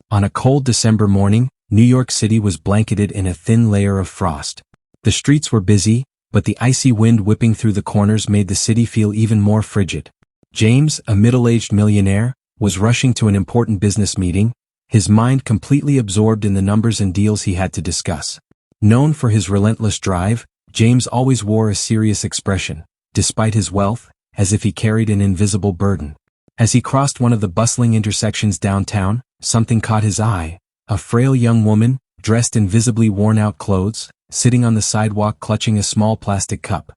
On a cold December morning, New York City was blanketed in a thin layer of frost. The streets were busy, but the icy wind whipping through the corners made the city feel even more frigid. James, a middle-aged millionaire, was rushing to an important business meeting, his mind completely absorbed in the numbers and deals he had to discuss. Known for his relentless drive, James always wore a serious expression, despite his wealth, as if he carried an invisible burden. As he crossed one of the bustling intersections downtown, something caught his eye. A frail young woman, dressed in visibly worn-out clothes, sitting on the sidewalk clutching a small plastic cup.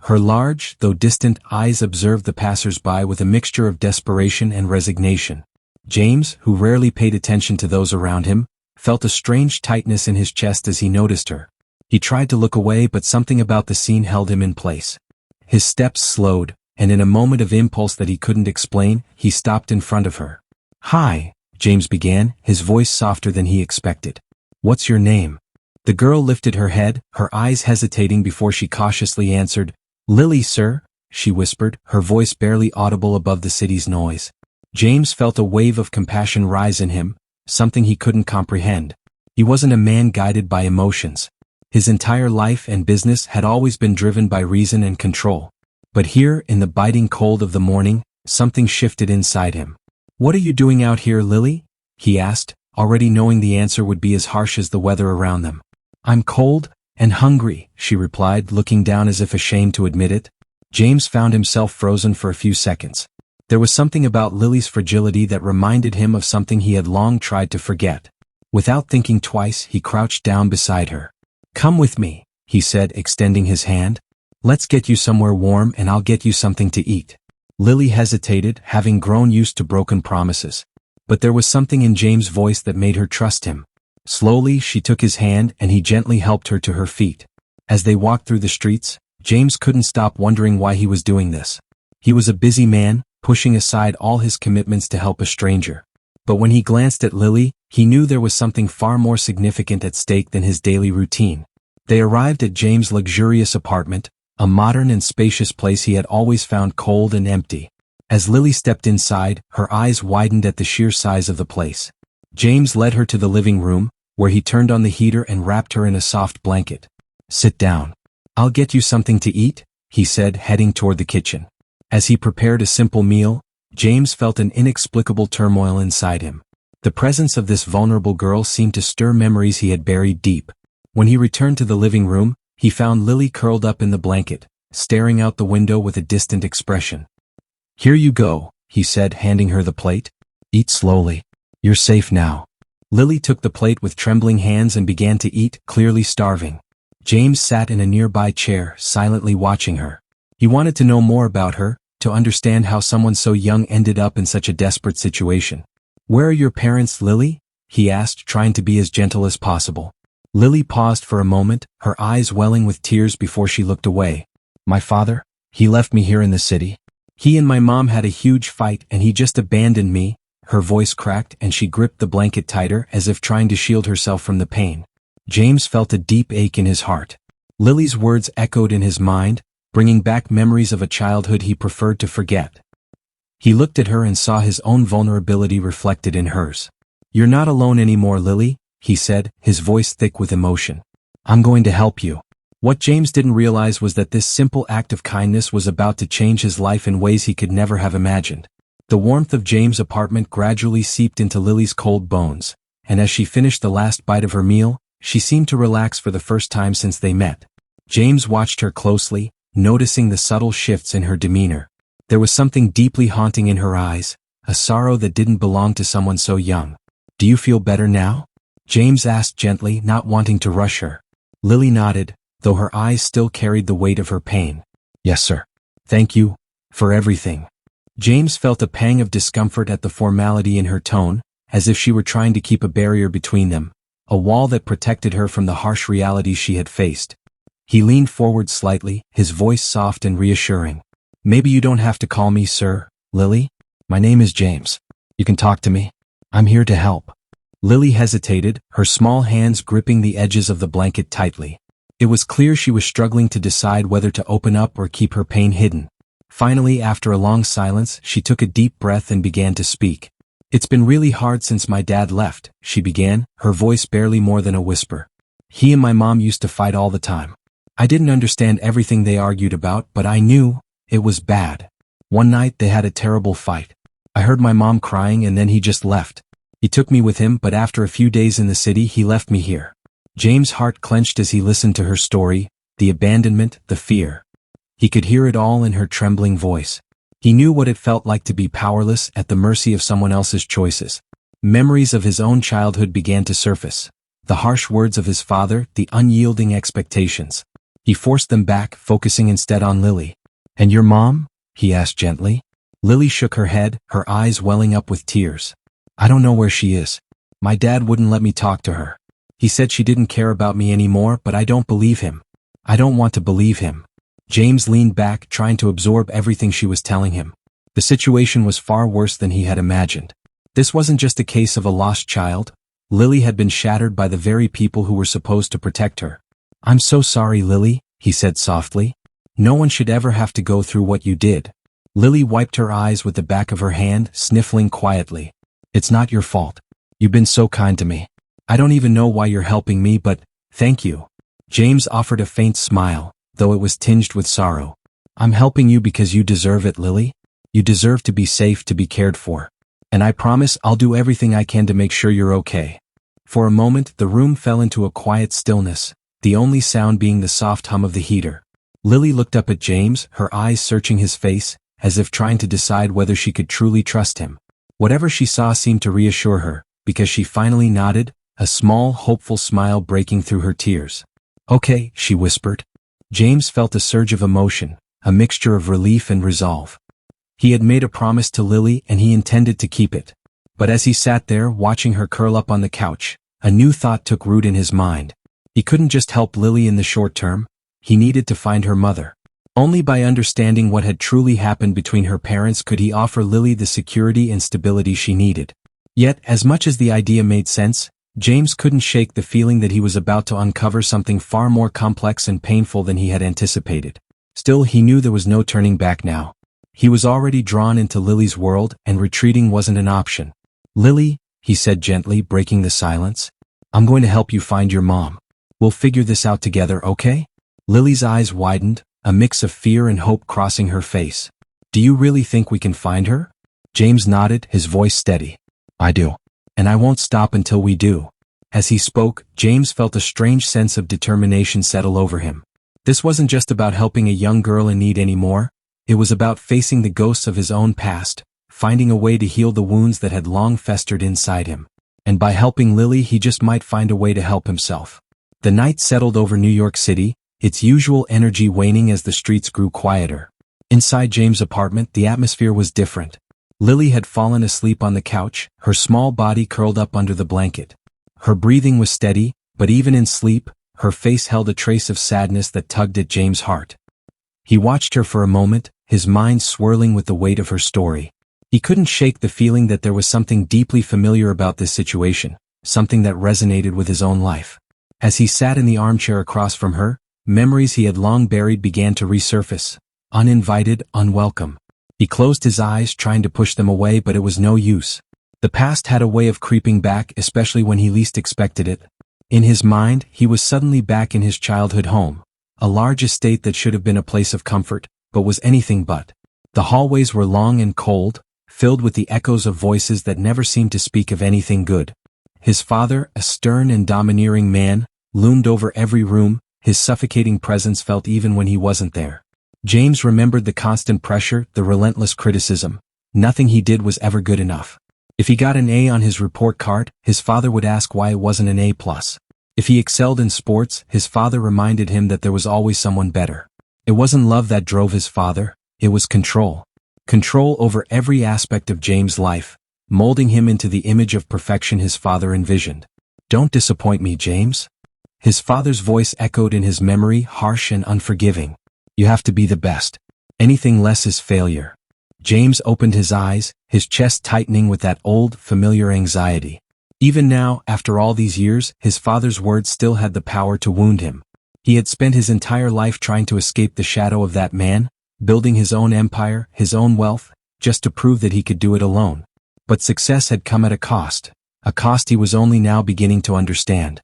Her large, though distant, eyes observed the passers-by with a mixture of desperation and resignation. James, who rarely paid attention to those around him, felt a strange tightness in his chest as he noticed her. He tried to look away, but something about the scene held him in place. His steps slowed, and in a moment of impulse that he couldn't explain, he stopped in front of her. "Hi," James began, his voice softer than he expected. "What's your name?" The girl lifted her head, her eyes hesitating before she cautiously answered. "Lily, sir," she whispered, her voice barely audible above the city's noise. James felt a wave of compassion rise in him, something he couldn't comprehend. He wasn't a man guided by emotions. His entire life and business had always been driven by reason and control. But here, in the biting cold of the morning, something shifted inside him. "What are you doing out here, Lily?" he asked, already knowing the answer would be as harsh as the weather around them. "I'm cold and hungry," she replied, looking down as if ashamed to admit it. James found himself frozen for a few seconds. There was something about Lily's fragility that reminded him of something he had long tried to forget. Without thinking twice, he crouched down beside her. "Come with me," he said, extending his hand. "Let's get you somewhere warm and I'll get you something to eat." Lily hesitated, having grown used to broken promises. But there was something in James' voice that made her trust him. Slowly, she took his hand and he gently helped her to her feet. As they walked through the streets, James couldn't stop wondering why he was doing this. He was a busy man, pushing aside all his commitments to help a stranger. But when he glanced at Lily, he knew there was something far more significant at stake than his daily routine. They arrived at James' luxurious apartment, a modern and spacious place he had always found cold and empty. As Lily stepped inside, her eyes widened at the sheer size of the place. James led her to the living room, where he turned on the heater and wrapped her in a soft blanket. "Sit down. I'll get you something to eat," he said, heading toward the kitchen. As he prepared a simple meal, James felt an inexplicable turmoil inside him. The presence of this vulnerable girl seemed to stir memories he had buried deep. When he returned to the living room, he found Lily curled up in the blanket, staring out the window with a distant expression. "Here you go," he said, handing her the plate. "Eat slowly. You're safe now." Lily took the plate with trembling hands and began to eat, clearly starving. James sat in a nearby chair, silently watching her. He wanted to know more about her, to understand how someone so young ended up in such a desperate situation. "Where are your parents, Lily?" he asked, trying to be as gentle as possible. Lily paused for a moment, her eyes welling with tears before she looked away. "My father? He left me here in the city. He and my mom had a huge fight and he just abandoned me." Her voice cracked and she gripped the blanket tighter as if trying to shield herself from the pain. James felt a deep ache in his heart. Lily's words echoed in his mind, bringing back memories of a childhood he preferred to forget. He looked at her and saw his own vulnerability reflected in hers. "You're not alone anymore, Lily," he said, his voice thick with emotion. "I'm going to help you." What James didn't realize was that this simple act of kindness was about to change his life in ways he could never have imagined. The warmth of James' apartment gradually seeped into Lily's cold bones, and as she finished the last bite of her meal, she seemed to relax for the first time since they met. James watched her closely, noticing the subtle shifts in her demeanor. There was something deeply haunting in her eyes, a sorrow that didn't belong to someone so young. "Do you feel better now?" James asked gently, not wanting to rush her. Lily nodded, though her eyes still carried the weight of her pain. "Yes, sir. Thank you for everything." James felt a pang of discomfort at the formality in her tone, as if she were trying to keep a barrier between them, a wall that protected her from the harsh realities she had faced. He leaned forward slightly, his voice soft and reassuring. "Maybe you don't have to call me sir, Lily. My name is James. You can talk to me. I'm here to help." Lily hesitated, her small hands gripping the edges of the blanket tightly. It was clear she was struggling to decide whether to open up or keep her pain hidden. Finally, after a long silence, she took a deep breath and began to speak. It's been really hard since my dad left, she began, her voice barely more than a whisper. He and my mom used to fight all the time. I didn't understand everything they argued about, but I knew it was bad. One night they had a terrible fight. I heard my mom crying and then he just left. He took me with him, but after a few days in the city he left me here. James' heart clenched as he listened to her story, the abandonment, the fear. He could hear it all in her trembling voice. He knew what it felt like to be powerless at the mercy of someone else's choices. Memories of his own childhood began to surface. The harsh words of his father, the unyielding expectations. He forced them back, focusing instead on Lily. "And your mom?" he asked gently. Lily shook her head, her eyes welling up with tears. "I don't know where she is. My dad wouldn't let me talk to her. He said she didn't care about me anymore, but I don't believe him. I don't want to believe him." James leaned back, trying to absorb everything she was telling him. The situation was far worse than he had imagined. This wasn't just a case of a lost child. Lily had been shattered by the very people who were supposed to protect her. "I'm so sorry, Lily," he said softly. "No one should ever have to go through what you did." Lily wiped her eyes with the back of her hand, sniffling quietly. "It's not your fault. You've been so kind to me. I don't even know why you're helping me, but thank you." James offered a faint smile, though it was tinged with sorrow. "I'm helping you because you deserve it, Lily. You deserve to be safe, to be cared for. And I promise I'll do everything I can to make sure you're okay." For a moment, the room fell into a quiet stillness, the only sound being the soft hum of the heater. Lily looked up at James, her eyes searching his face, as if trying to decide whether she could truly trust him. Whatever she saw seemed to reassure her, because she finally nodded, a small, hopeful smile breaking through her tears. "Okay," she whispered. James felt a surge of emotion, a mixture of relief and resolve. He had made a promise to Lily and he intended to keep it. But as he sat there, watching her curl up on the couch, a new thought took root in his mind. He couldn't just help Lily in the short term. He needed to find her mother. Only by understanding what had truly happened between her parents could he offer Lily the security and stability she needed. Yet, as much as the idea made sense, James couldn't shake the feeling that he was about to uncover something far more complex and painful than he had anticipated. Still, he knew there was no turning back now. He was already drawn into Lily's world, and retreating wasn't an option. "Lily," he said gently, breaking the silence, "I'm going to help you find your mom. We'll figure this out together, okay?" Lily's eyes widened, a mix of fear and hope crossing her face. "Do you really think we can find her?" James nodded, his voice steady. "I do. And I won't stop until we do." As he spoke, James felt a strange sense of determination settle over him. This wasn't just about helping a young girl in need anymore. It was about facing the ghosts of his own past, finding a way to heal the wounds that had long festered inside him. And by helping Lily, he just might find a way to help himself. The night settled over New York City, its usual energy waning as the streets grew quieter. Inside James' apartment, the atmosphere was different. Lily had fallen asleep on the couch, her small body curled up under the blanket. Her breathing was steady, but even in sleep, her face held a trace of sadness that tugged at James' heart. He watched her for a moment, his mind swirling with the weight of her story. He couldn't shake the feeling that there was something deeply familiar about this situation, something that resonated with his own life. As he sat in the armchair across from her, memories he had long buried began to resurface, uninvited, unwelcome. He closed his eyes, trying to push them away, but it was no use. The past had a way of creeping back, especially when he least expected it. In his mind, he was suddenly back in his childhood home, a large estate that should have been a place of comfort, but was anything but. The hallways were long and cold, filled with the echoes of voices that never seemed to speak of anything good. His father, a stern and domineering man, loomed over every room, his suffocating presence felt even when he wasn't there. James remembered the constant pressure, the relentless criticism. Nothing he did was ever good enough. If he got an A on his report card, his father would ask why it wasn't an A+. If he excelled in sports, his father reminded him that there was always someone better. It wasn't love that drove his father, it was control. Control over every aspect of James' life, molding him into the image of perfection his father envisioned. "Don't disappoint me, James." His father's voice echoed in his memory, harsh and unforgiving. "You have to be the best. Anything less is failure." James opened his eyes, his chest tightening with that old, familiar anxiety. Even now, after all these years, his father's words still had the power to wound him. He had spent his entire life trying to escape the shadow of that man, building his own empire, his own wealth, just to prove that he could do it alone. But success had come at a cost he was only now beginning to understand.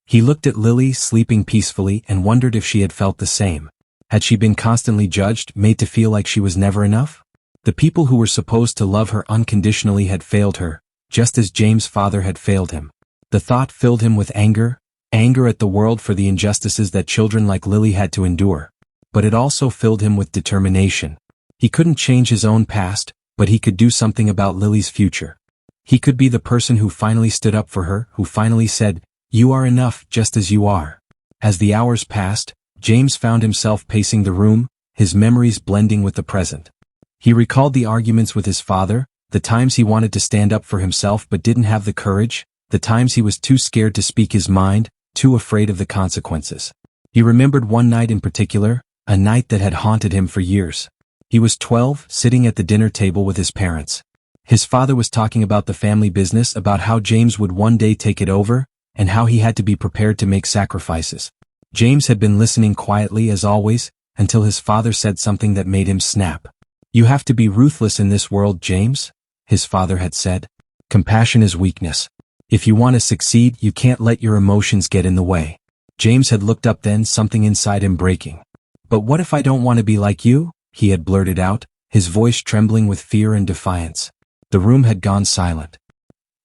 He looked at Lily sleeping peacefully and wondered if she had felt the same. Had she been constantly judged, made to feel like she was never enough? The people who were supposed to love her unconditionally had failed her, just as James' father had failed him. The thought filled him with anger at the world for the injustices that children like Lily had to endure. But it also filled him with determination. He couldn't change his own past, but he could do something about Lily's future. He could be the person who finally stood up for her, who finally said, "You are enough just as you are." As the hours passed, James found himself pacing the room, his memories blending with the present. He recalled the arguments with his father, the times he wanted to stand up for himself but didn't have the courage, the times he was too scared to speak his mind, too afraid of the consequences. He remembered one night in particular, a night that had haunted him for years. He was 12, sitting at the dinner table with his parents. His father was talking about the family business, about how James would one day take it over, and how he had to be prepared to make sacrifices. James had been listening quietly as always, until his father said something that made him snap. "You have to be ruthless in this world, James," his father had said. "Compassion is weakness. If you want to succeed, you can't let your emotions get in the way." James had looked up then, something inside him breaking. "But what if I don't want to be like you?" he had blurted out, his voice trembling with fear and defiance. The room had gone silent.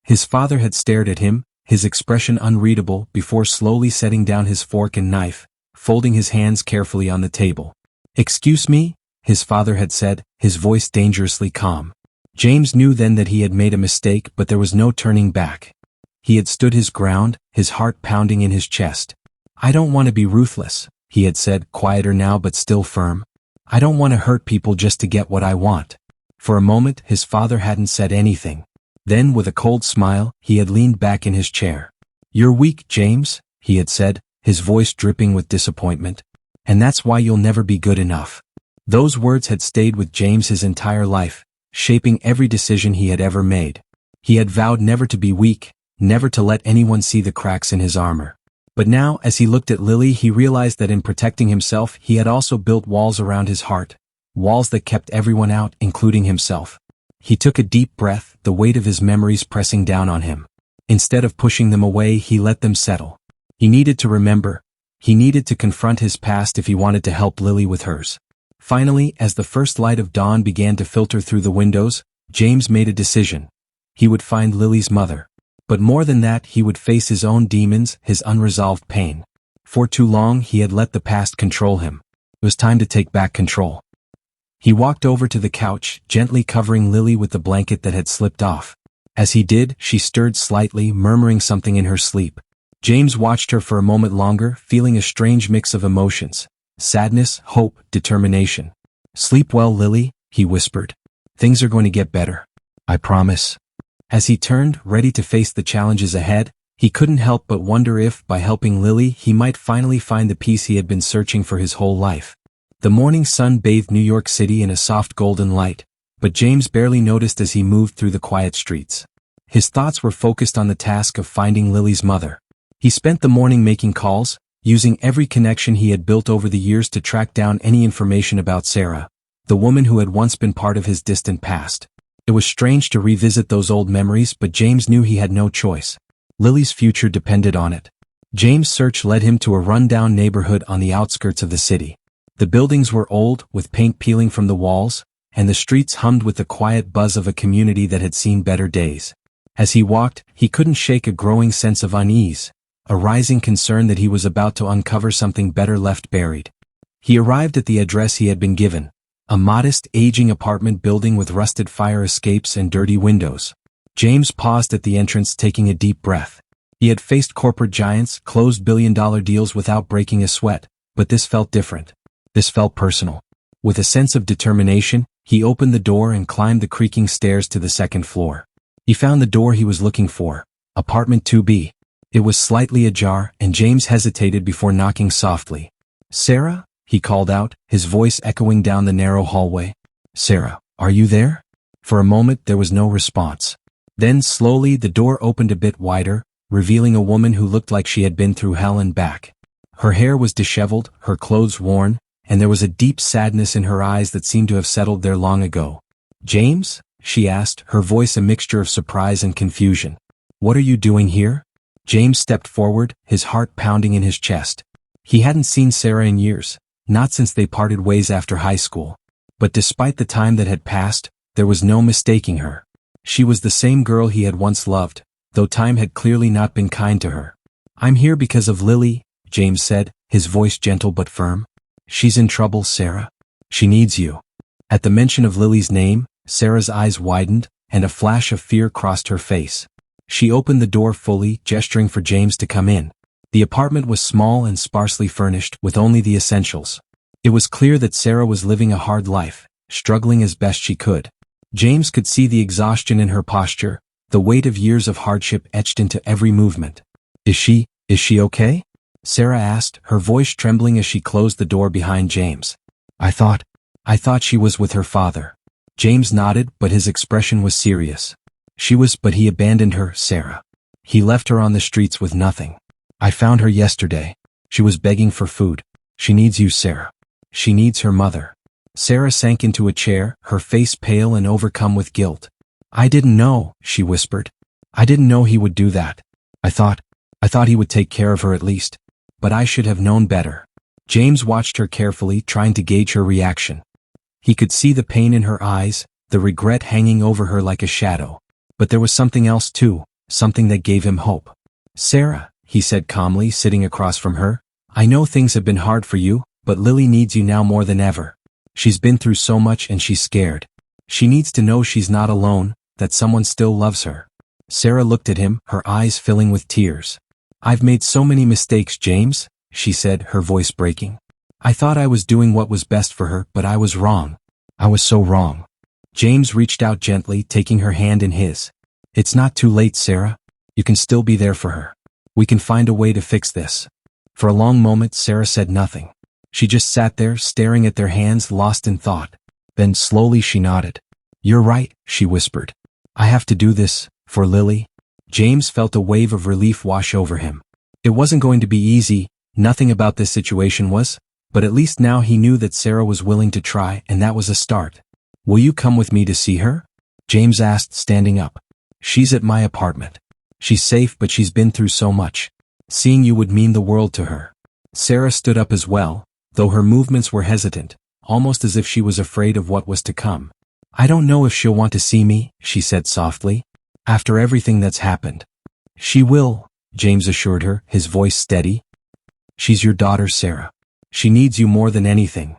His father had stared at him, his expression unreadable, before slowly setting down his fork and knife, folding his hands carefully on the table. "Excuse me?" his father had said, his voice dangerously calm. James knew then that he had made a mistake, but there was no turning back. He had stood his ground, his heart pounding in his chest. "I don't want to be ruthless," he had said, quieter now but still firm. "I don't want to hurt people just to get what I want." For a moment, his father hadn't said anything. Then, with a cold smile, he had leaned back in his chair. "You're weak, James," he had said, his voice dripping with disappointment. "And that's why you'll never be good enough." Those words had stayed with James his entire life, shaping every decision he had ever made. He had vowed never to be weak, never to let anyone see the cracks in his armor. But now, as he looked at Lily, he realized that in protecting himself, he had also built walls around his heart, walls that kept everyone out, including himself. He took a deep breath, the weight of his memories pressing down on him. Instead of pushing them away, he let them settle. He needed to remember. He needed to confront his past if he wanted to help Lily with hers. Finally, as the first light of dawn began to filter through the windows, James made a decision. He would find Lily's mother. But more than that, he would face his own demons, his unresolved pain. For too long, he had let the past control him. It was time to take back control. He walked over to the couch, gently covering Lily with the blanket that had slipped off. As he did, she stirred slightly, murmuring something in her sleep. James watched her for a moment longer, feeling a strange mix of emotions. Sadness, hope, determination. "Sleep well, Lily," he whispered. "Things are going to get better. I promise." As he turned, ready to face the challenges ahead, he couldn't help but wonder if, by helping Lily, he might finally find the peace he had been searching for his whole life. The morning sun bathed New York City in a soft golden light, but James barely noticed as he moved through the quiet streets. His thoughts were focused on the task of finding Lily's mother. He spent the morning making calls, using every connection he had built over the years to track down any information about Sarah, the woman who had once been part of his distant past. It was strange to revisit those old memories, but James knew he had no choice. Lily's future depended on it. James' search led him to a rundown neighborhood on the outskirts of the city. The buildings were old, with paint peeling from the walls, and the streets hummed with the quiet buzz of a community that had seen better days. As he walked, he couldn't shake a growing sense of unease, a rising concern that he was about to uncover something better left buried. He arrived at the address he had been given, a modest, aging apartment building with rusted fire escapes and dirty windows. James paused at the entrance, taking a deep breath. He had faced corporate giants, closed billion-dollar deals without breaking a sweat, but this felt different. This felt personal. With a sense of determination, he opened the door and climbed the creaking stairs to the second floor. He found the door he was looking for, apartment 2B. It was slightly ajar, and James hesitated before knocking softly. "Sarah?" he called out, his voice echoing down the narrow hallway. "Sarah, are you there?" For a moment there was no response. Then slowly the door opened a bit wider, revealing a woman who looked like she had been through hell and back. Her hair was disheveled, her clothes worn, and there was a deep sadness in her eyes that seemed to have settled there long ago. "James?" she asked, her voice a mixture of surprise and confusion. What are you doing here? James stepped forward, his heart pounding in his chest. He hadn't seen Sarah in years, not since they parted ways after high school. But despite the time that had passed, there was no mistaking her. She was the same girl he had once loved, though time had clearly not been kind to her. I'm here because of Lily, James said, his voice gentle but firm. She's in trouble, Sarah. She needs you. At the mention of Lily's name, Sarah's eyes widened, and a flash of fear crossed her face. She opened the door fully, gesturing for James to come in. The apartment was small and sparsely furnished, with only the essentials. It was clear that Sarah was living a hard life, struggling as best she could. James could see the exhaustion in her posture, the weight of years of hardship etched into every movement. Is she okay? Sarah asked, her voice trembling as she closed the door behind James. I thought she was with her father. James nodded, but his expression was serious. She was, but he abandoned her, Sarah. He left her on the streets with nothing. I found her yesterday. She was begging for food. She needs you, Sarah. She needs her mother. Sarah sank into a chair, her face pale and overcome with guilt. I didn't know, she whispered. I didn't know he would do that. I thought he would take care of her at least. But I should have known better. James watched her carefully, trying to gauge her reaction. He could see the pain in her eyes, the regret hanging over her like a shadow. But there was something else too, something that gave him hope. Sarah, he said calmly, sitting across from her, I know things have been hard for you, but Lily needs you now more than ever. She's been through so much and she's scared. She needs to know she's not alone, that someone still loves her. Sarah looked at him, her eyes filling with tears. I've made so many mistakes, James, she said, her voice breaking. I thought I was doing what was best for her, but I was wrong. I was so wrong. James reached out gently, taking her hand in his. It's not too late, Sarah. You can still be there for her. We can find a way to fix this. For a long moment, Sarah said nothing. She just sat there, staring at their hands, lost in thought. Then slowly she nodded. You're right, she whispered. I have to do this, for Lily. James felt a wave of relief wash over him. It wasn't going to be easy, nothing about this situation was, but at least now he knew that Sarah was willing to try, and that was a start. Will you come with me to see her? James asked, standing up. She's at my apartment. She's safe, but she's been through so much. Seeing you would mean the world to her. Sarah stood up as well, though her movements were hesitant, almost as if she was afraid of what was to come. I don't know if she'll want to see me, she said softly. After everything that's happened. She will, James assured her, his voice steady. She's your daughter, Sarah. She needs you more than anything.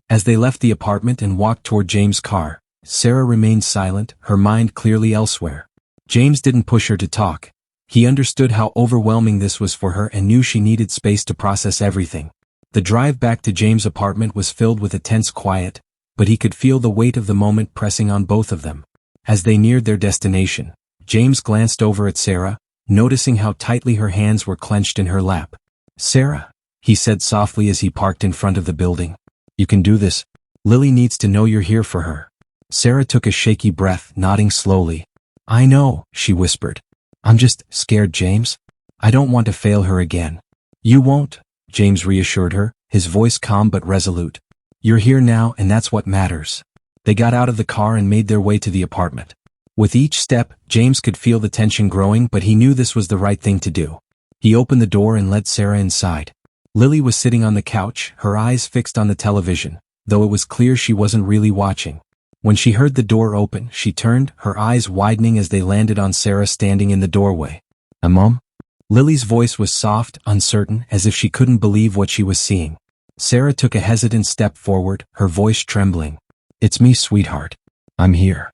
As they left the apartment and walked toward James' car, Sarah remained silent, her mind clearly elsewhere. James didn't push her to talk. He understood how overwhelming this was for her and knew she needed space to process everything. The drive back to James' apartment was filled with a tense quiet, but he could feel the weight of the moment pressing on both of them. As they neared their destination, James glanced over at Sarah, noticing how tightly her hands were clenched in her lap. Sarah, he said softly as he parked in front of the building. You can do this. Lily needs to know you're here for her. Sarah took a shaky breath, nodding slowly. I know, she whispered. I'm just scared, James. I don't want to fail her again. You won't, James reassured her, his voice calm but resolute. You're here now, and that's what matters. They got out of the car and made their way to the apartment. With each step, James could feel the tension growing, but he knew this was the right thing to do. He opened the door and led Sarah inside. Lily was sitting on the couch, her eyes fixed on the television, though it was clear she wasn't really watching. When she heard the door open, she turned, her eyes widening as they landed on Sarah standing in the doorway. Mom? Lily's voice was soft, uncertain, as if she couldn't believe what she was seeing. Sarah took a hesitant step forward, her voice trembling. It's me, sweetheart. I'm here.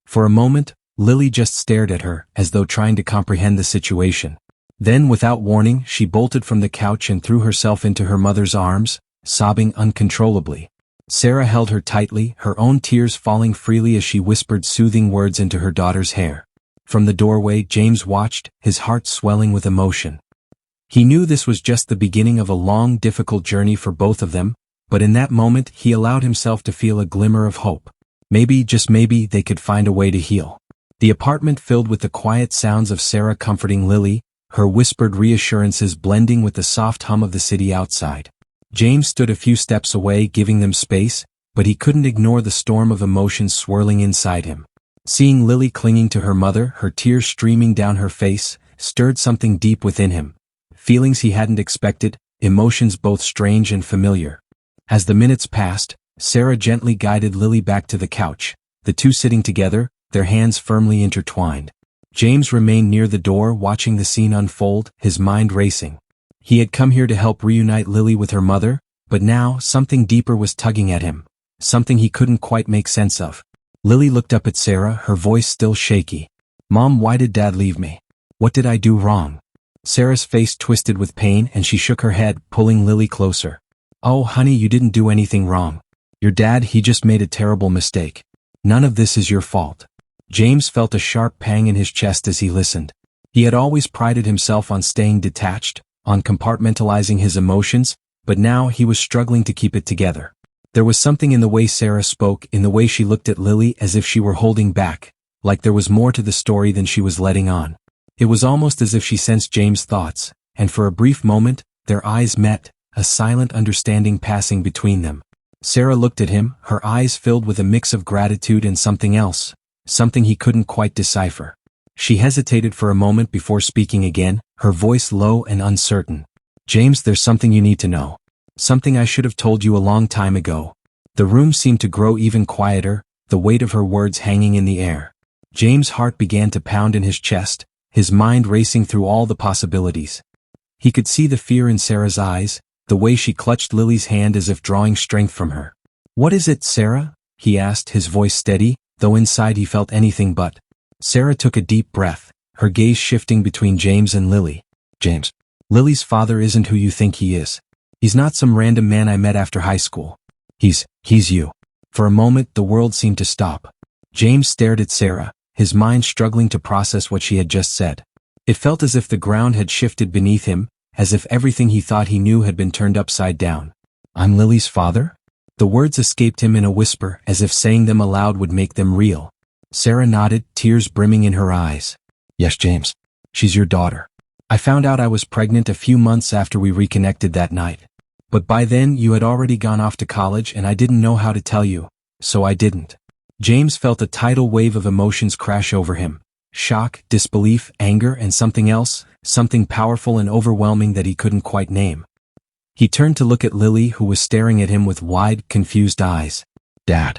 For a moment, Lily just stared at her, as though trying to comprehend the situation. Then, without warning, she bolted from the couch and threw herself into her mother's arms, sobbing uncontrollably. Sarah held her tightly, her own tears falling freely as she whispered soothing words into her daughter's hair. From the doorway, James watched, his heart swelling with emotion. He knew this was just the beginning of a long, difficult journey for both of them, but in that moment he allowed himself to feel a glimmer of hope. Maybe, just maybe, they could find a way to heal. The apartment filled with the quiet sounds of Sarah comforting Lily, her whispered reassurances blending with the soft hum of the city outside. James stood a few steps away, giving them space, but he couldn't ignore the storm of emotions swirling inside him. Seeing Lily clinging to her mother, her tears streaming down her face, stirred something deep within him. Feelings he hadn't expected, emotions both strange and familiar. As the minutes passed, Sarah gently guided Lily back to the couch, the two sitting together, their hands firmly intertwined. James remained near the door watching the scene unfold, his mind racing. He had come here to help reunite Lily with her mother, but now something deeper was tugging at him. Something he couldn't quite make sense of. Lily looked up at Sarah, her voice still shaky. "Mom, why did Dad leave me? What did I do wrong?" Sarah's face twisted with pain and she shook her head, pulling Lily closer. "Oh, honey, you didn't do anything wrong. Your dad, he just made a terrible mistake. None of this is your fault." James felt a sharp pang in his chest as he listened. He had always prided himself on staying detached, on compartmentalizing his emotions, but now he was struggling to keep it together. There was something in the way Sarah spoke, in the way she looked at Lily as if she were holding back, like there was more to the story than she was letting on. It was almost as if she sensed James' thoughts, and for a brief moment, their eyes met, a silent understanding passing between them. Sarah looked at him, her eyes filled with a mix of gratitude and something else, something he couldn't quite decipher. She hesitated for a moment before speaking again, her voice low and uncertain. "James, there's something you need to know. Something I should have told you a long time ago." The room seemed to grow even quieter, the weight of her words hanging in the air. James' heart began to pound in his chest, his mind racing through all the possibilities. He could see the fear in Sarah's eyes, the way she clutched Lily's hand as if drawing strength from her. "What is it, Sarah?" he asked, his voice steady, though inside he felt anything but. Sarah took a deep breath, her gaze shifting between James and Lily. "James, Lily's father isn't who you think he is. He's not some random man I met after high school. He's you." For a moment the world seemed to stop. James stared at Sarah, his mind struggling to process what she had just said. It felt as if the ground had shifted beneath him, as if everything he thought he knew had been turned upside down. "I'm Lily's father?" The words escaped him in a whisper, as if saying them aloud would make them real. Sarah nodded, tears brimming in her eyes. "Yes, James. She's your daughter. I found out I was pregnant a few months after we reconnected that night. But by then you had already gone off to college and I didn't know how to tell you, so I didn't." James felt a tidal wave of emotions crash over him. Shock, disbelief, anger, and something else, something powerful and overwhelming that he couldn't quite name. He turned to look at Lily, who was staring at him with wide, confused eyes. "Dad."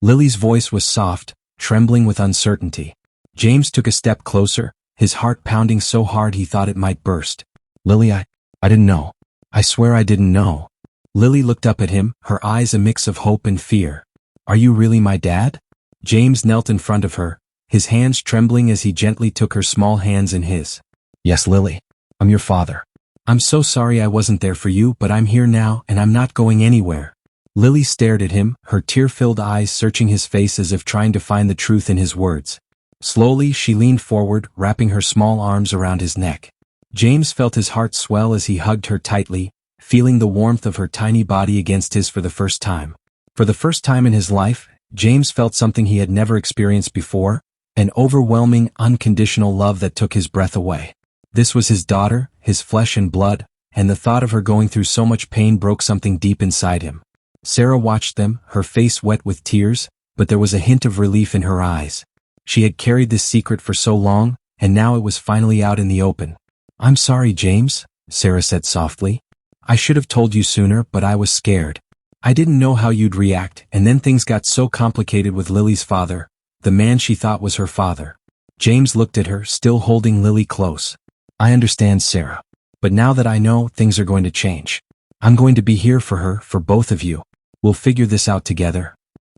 Lily's voice was soft, trembling with uncertainty. James took a step closer, his heart pounding so hard he thought it might burst. "Lily, I didn't know. I swear I didn't know." Lily looked up at him, her eyes a mix of hope and fear. "Are you really my dad?" James knelt in front of her, his hands trembling as he gently took her small hands in his. "Yes, Lily. I'm your father. I'm so sorry I wasn't there for you, but I'm here now and I'm not going anywhere." Lily stared at him, her tear-filled eyes searching his face as if trying to find the truth in his words. Slowly she leaned forward, wrapping her small arms around his neck. James felt his heart swell as he hugged her tightly, feeling the warmth of her tiny body against his for the first time. For the first time in his life, James felt something he had never experienced before, an overwhelming, unconditional love that took his breath away. This was his daughter, his flesh and blood, and the thought of her going through so much pain broke something deep inside him. Sarah watched them, her face wet with tears, but there was a hint of relief in her eyes. She had carried this secret for so long, and now it was finally out in the open. "I'm sorry, James," Sarah said softly. "I should have told you sooner, but I was scared. I didn't know how you'd react, and then things got so complicated with Lily's father, the man she thought was her father." James looked at her, still holding Lily close. "I understand, Sarah. But now that I know, things are going to change. I'm going to be here for her, for both of you. We'll figure this out together."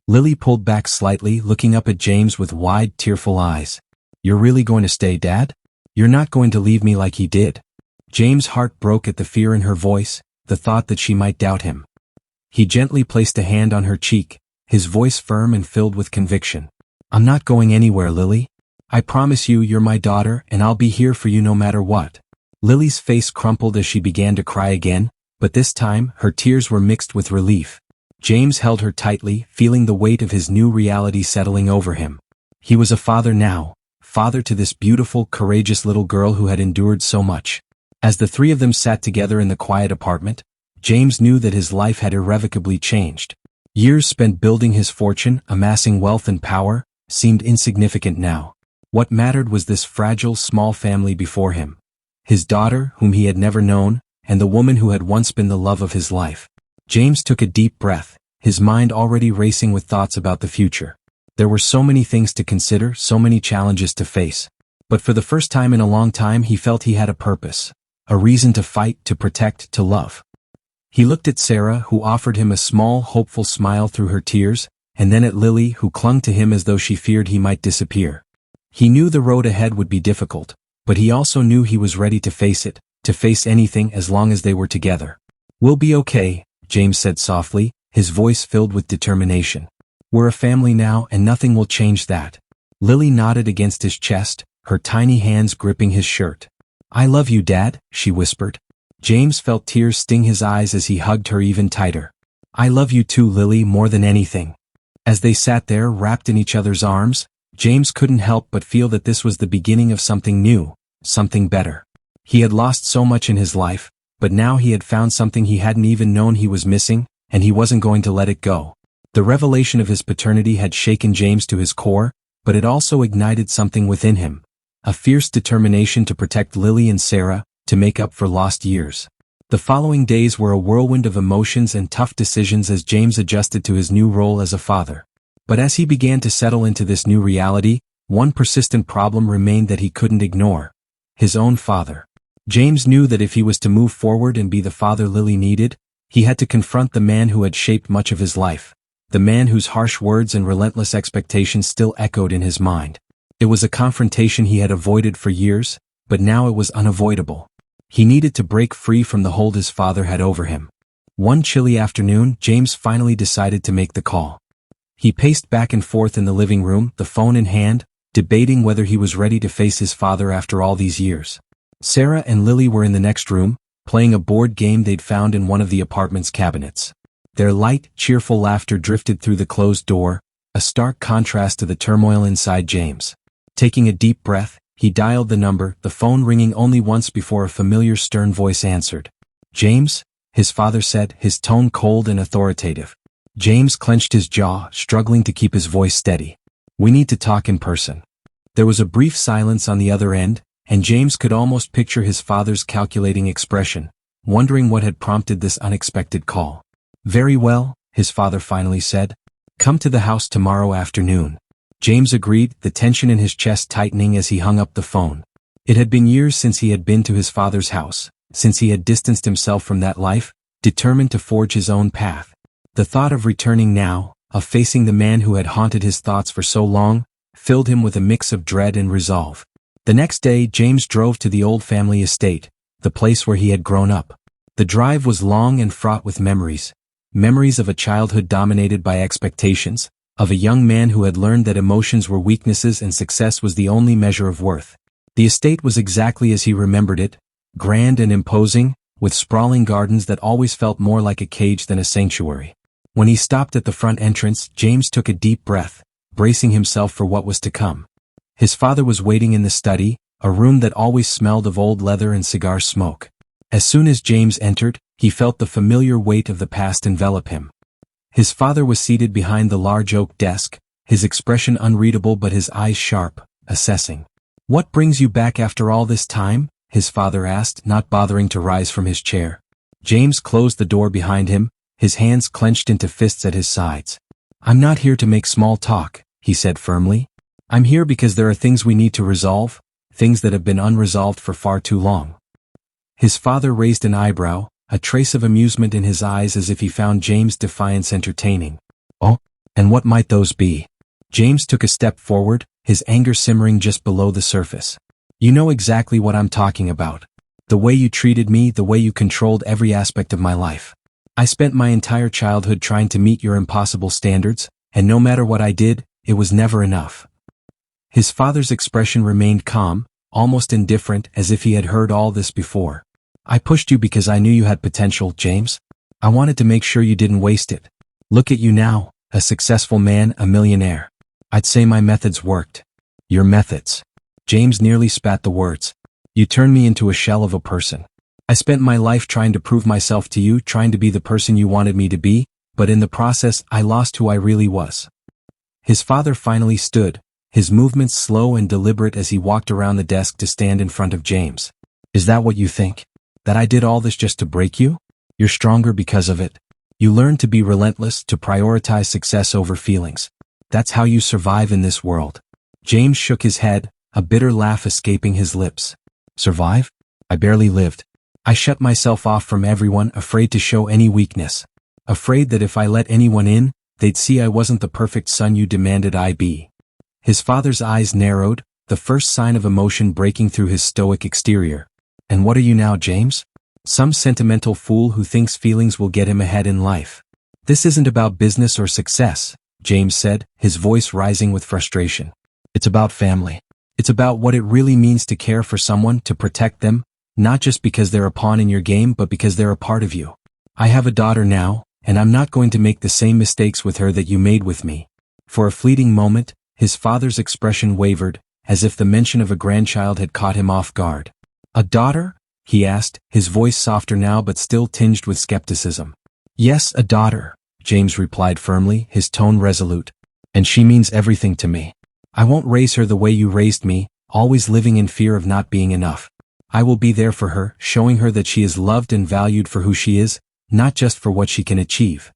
Lily pulled back slightly, looking up at James with wide, tearful eyes. "You're really going to stay, Dad? You're not going to leave me like he did?" James' heart broke at the fear in her voice, the thought that she might doubt him. He gently placed a hand on her cheek, his voice firm and filled with conviction. "I'm not going anywhere, Lily. I promise you you're my daughter and I'll be here for you no matter what." Lily's face crumpled as she began to cry again, but this time her tears were mixed with relief. James held her tightly, feeling the weight of his new reality settling over him. He was a father now, father to this beautiful, courageous little girl who had endured so much. As the three of them sat together in the quiet apartment, James knew that his life had irrevocably changed. Years spent building his fortune, amassing wealth and power, seemed insignificant now. What mattered was this fragile, small family before him. His daughter, whom he had never known, and the woman who had once been the love of his life. James took a deep breath, his mind already racing with thoughts about the future. There were so many things to consider, so many challenges to face. But for the first time in a long time he felt he had a purpose. A reason to fight, to protect, to love. He looked at Sarah, who offered him a small, hopeful smile through her tears, and then at Lily, who clung to him as though she feared he might disappear. He knew the road ahead would be difficult, but he also knew he was ready to face it, to face anything as long as they were together. "We'll be okay," James said softly, his voice filled with determination. "We're a family now and nothing will change that." Lily nodded against his chest, her tiny hands gripping his shirt. "I love you, Dad," she whispered. James felt tears sting his eyes as he hugged her even tighter. "I love you too, Lily, more than anything." As they sat there wrapped in each other's arms, James couldn't help but feel that this was the beginning of something new, something better. He had lost so much in his life, but now he had found something he hadn't even known he was missing, and he wasn't going to let it go. The revelation of his paternity had shaken James to his core, but it also ignited something within him. A fierce determination to protect Lily and Sarah, to make up for lost years. The following days were a whirlwind of emotions and tough decisions as James adjusted to his new role as a father. But as he began to settle into this new reality, one persistent problem remained that he couldn't ignore. His own father. James knew that if he was to move forward and be the father Lily needed, he had to confront the man who had shaped much of his life. The man whose harsh words and relentless expectations still echoed in his mind. It was a confrontation he had avoided for years, but now it was unavoidable. He needed to break free from the hold his father had over him. One chilly afternoon, James finally decided to make the call. He paced back and forth in the living room, the phone in hand, debating whether he was ready to face his father after all these years. Sarah and Lily were in the next room, playing a board game they'd found in one of the apartment's cabinets. Their light, cheerful laughter drifted through the closed door, a stark contrast to the turmoil inside James. Taking a deep breath, he dialed the number, the phone ringing only once before a familiar stern voice answered. "James?" his father said, his tone cold and authoritative. James clenched his jaw, struggling to keep his voice steady. "We need to talk in person." There was a brief silence on the other end, and James could almost picture his father's calculating expression, wondering what had prompted this unexpected call. "Very well," his father finally said. "Come to the house tomorrow afternoon." James agreed, the tension in his chest tightening as he hung up the phone. It had been years since he had been to his father's house, since he had distanced himself from that life, determined to forge his own path. The thought of returning now, of facing the man who had haunted his thoughts for so long, filled him with a mix of dread and resolve. The next day, James drove to the old family estate, the place where he had grown up. The drive was long and fraught with memories. Memories of a childhood dominated by expectations, of a young man who had learned that emotions were weaknesses and success was the only measure of worth. The estate was exactly as he remembered it, grand and imposing, with sprawling gardens that always felt more like a cage than a sanctuary. When he stopped at the front entrance, James took a deep breath, bracing himself for what was to come. His father was waiting in the study, a room that always smelled of old leather and cigar smoke. As soon as James entered, he felt the familiar weight of the past envelop him. His father was seated behind the large oak desk, his expression unreadable but his eyes sharp, assessing. "What brings you back after all this time?" his father asked, not bothering to rise from his chair. James closed the door behind him, his hands clenched into fists at his sides. "I'm not here to make small talk," he said firmly. "I'm here because there are things we need to resolve, things that have been unresolved for far too long." His father raised an eyebrow, a trace of amusement in his eyes as if he found James' defiance entertaining. "Oh, and what might those be?" James took a step forward, his anger simmering just below the surface. "You know exactly what I'm talking about. The way you treated me, the way you controlled every aspect of my life. I spent my entire childhood trying to meet your impossible standards, and no matter what I did, it was never enough." His father's expression remained calm, almost indifferent, as if he had heard all this before. "I pushed you because I knew you had potential, James. I wanted to make sure you didn't waste it. Look at you now, a successful man, a millionaire. I'd say my methods worked." "Your methods?" James nearly spat the words. "You turned me into a shell of a person. I spent my life trying to prove myself to you, trying to be the person you wanted me to be, but in the process I lost who I really was." His father finally stood, his movements slow and deliberate as he walked around the desk to stand in front of James. Is that what you think? That I did all this just to break you? You're stronger because of it. You learned to be relentless, to prioritize success over feelings. That's how you survive in this world. James shook his head, a bitter laugh escaping his lips. Survive? I barely lived. I shut myself off from everyone, afraid to show any weakness. Afraid that if I let anyone in, they'd see I wasn't the perfect son you demanded I be. His father's eyes narrowed, the first sign of emotion breaking through his stoic exterior. And what are you now, James? Some sentimental fool who thinks feelings will get him ahead in life. This isn't about business or success, James said, his voice rising with frustration. It's about family. It's about what it really means to care for someone, to protect them, not just because they're a pawn in your game but because they're a part of you. I have a daughter now, and I'm not going to make the same mistakes with her that you made with me. For a fleeting moment, his father's expression wavered, as if the mention of a grandchild had caught him off guard. A daughter? He asked, his voice softer now but still tinged with skepticism. Yes, a daughter, James replied firmly, his tone resolute. And she means everything to me. I won't raise her the way you raised me, always living in fear of not being enough. I will be there for her, showing her that she is loved and valued for who she is, not just for what she can achieve.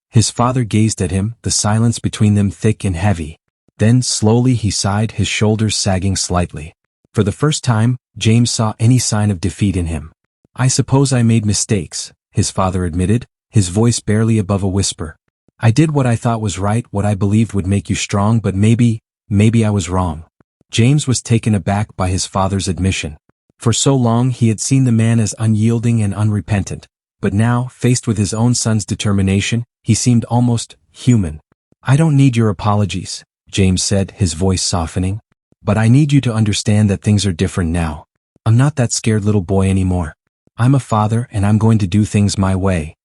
His father gazed at him, the silence between them thick and heavy. Then, slowly he sighed, his shoulders sagging slightly. For the first time, James saw any sign of defeat in him. I suppose I made mistakes, his father admitted, his voice barely above a whisper. I did what I thought was right, what I believed would make you strong, but maybe I was wrong. James was taken aback by his father's admission. For so long he had seen the man as unyielding and unrepentant, but now, faced with his own son's determination, he seemed almost human. I don't need your apologies, James said, his voice softening. But I need you to understand that things are different now. I'm not that scared little boy anymore. I'm a father and I'm going to do things my way.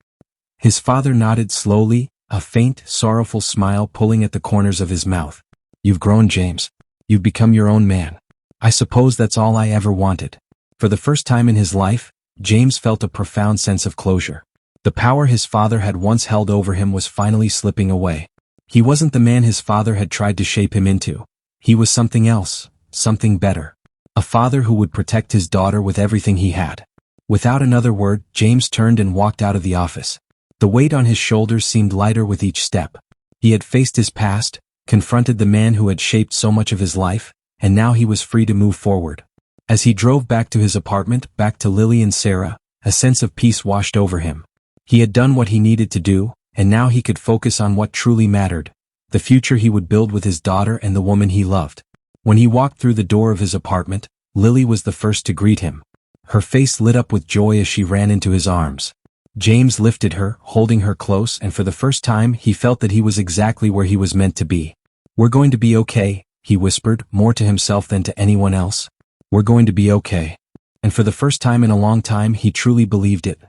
His father nodded slowly, a faint, sorrowful smile pulling at the corners of his mouth. You've grown, James. You've become your own man. I suppose that's all I ever wanted. For the first time in his life, James felt a profound sense of closure. The power his father had once held over him was finally slipping away. He wasn't the man his father had tried to shape him into. He was something else, something better. A father who would protect his daughter with everything he had. Without another word, James turned and walked out of the office. The weight on his shoulders seemed lighter with each step. He had faced his past, confronted the man who had shaped so much of his life, and now he was free to move forward. As he drove back to his apartment, back to Lily and Sarah, a sense of peace washed over him. He had done what he needed to do, and now he could focus on what truly mattered, the future he would build with his daughter and the woman he loved. When he walked through the door of his apartment, Lily was the first to greet him. Her face lit up with joy as she ran into his arms. James lifted her, holding her close, and for the first time he felt that he was exactly where he was meant to be. We're going to be okay, he whispered, more to himself than to anyone else. We're going to be okay. And for the first time in a long time he truly believed it.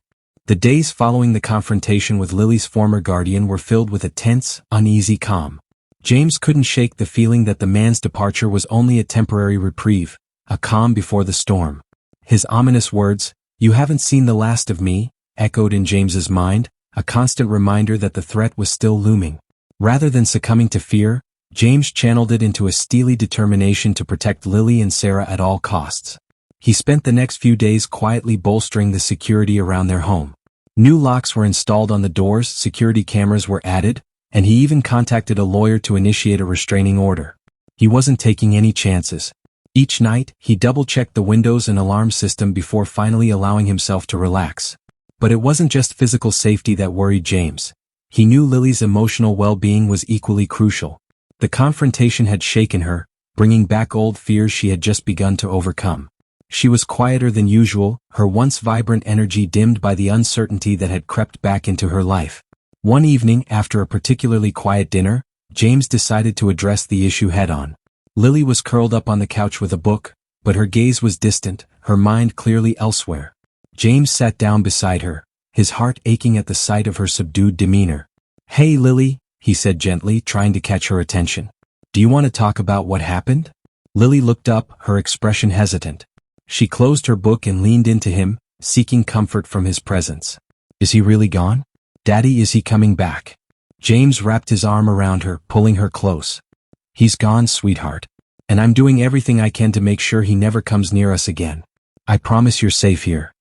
The days following the confrontation with Lily's former guardian were filled with a tense, uneasy calm. James couldn't shake the feeling that the man's departure was only a temporary reprieve, a calm before the storm. His ominous words, "You haven't seen the last of me," echoed in James's mind, a constant reminder that the threat was still looming. Rather than succumbing to fear, James channeled it into a steely determination to protect Lily and Sarah at all costs. He spent the next few days quietly bolstering the security around their home. New locks were installed on the doors, security cameras were added, and he even contacted a lawyer to initiate a restraining order. He wasn't taking any chances. Each night, he double-checked the windows and alarm system before finally allowing himself to relax. But it wasn't just physical safety that worried James. He knew Lily's emotional well-being was equally crucial. The confrontation had shaken her, bringing back old fears she had just begun to overcome. She was quieter than usual, her once vibrant energy dimmed by the uncertainty that had crept back into her life. One evening, after a particularly quiet dinner, James decided to address the issue head-on. Lily was curled up on the couch with a book, but her gaze was distant, her mind clearly elsewhere. James sat down beside her, his heart aching at the sight of her subdued demeanor. "Hey Lily," he said gently, trying to catch her attention. "Do you want to talk about what happened?" Lily looked up, her expression hesitant. She closed her book and leaned into him, seeking comfort from his presence. "Is he really gone? Daddy, is he coming back?" James wrapped his arm around her, pulling her close. He's gone, sweetheart. And I'm doing everything I can to make sure he never comes near us again. I promise you're safe here.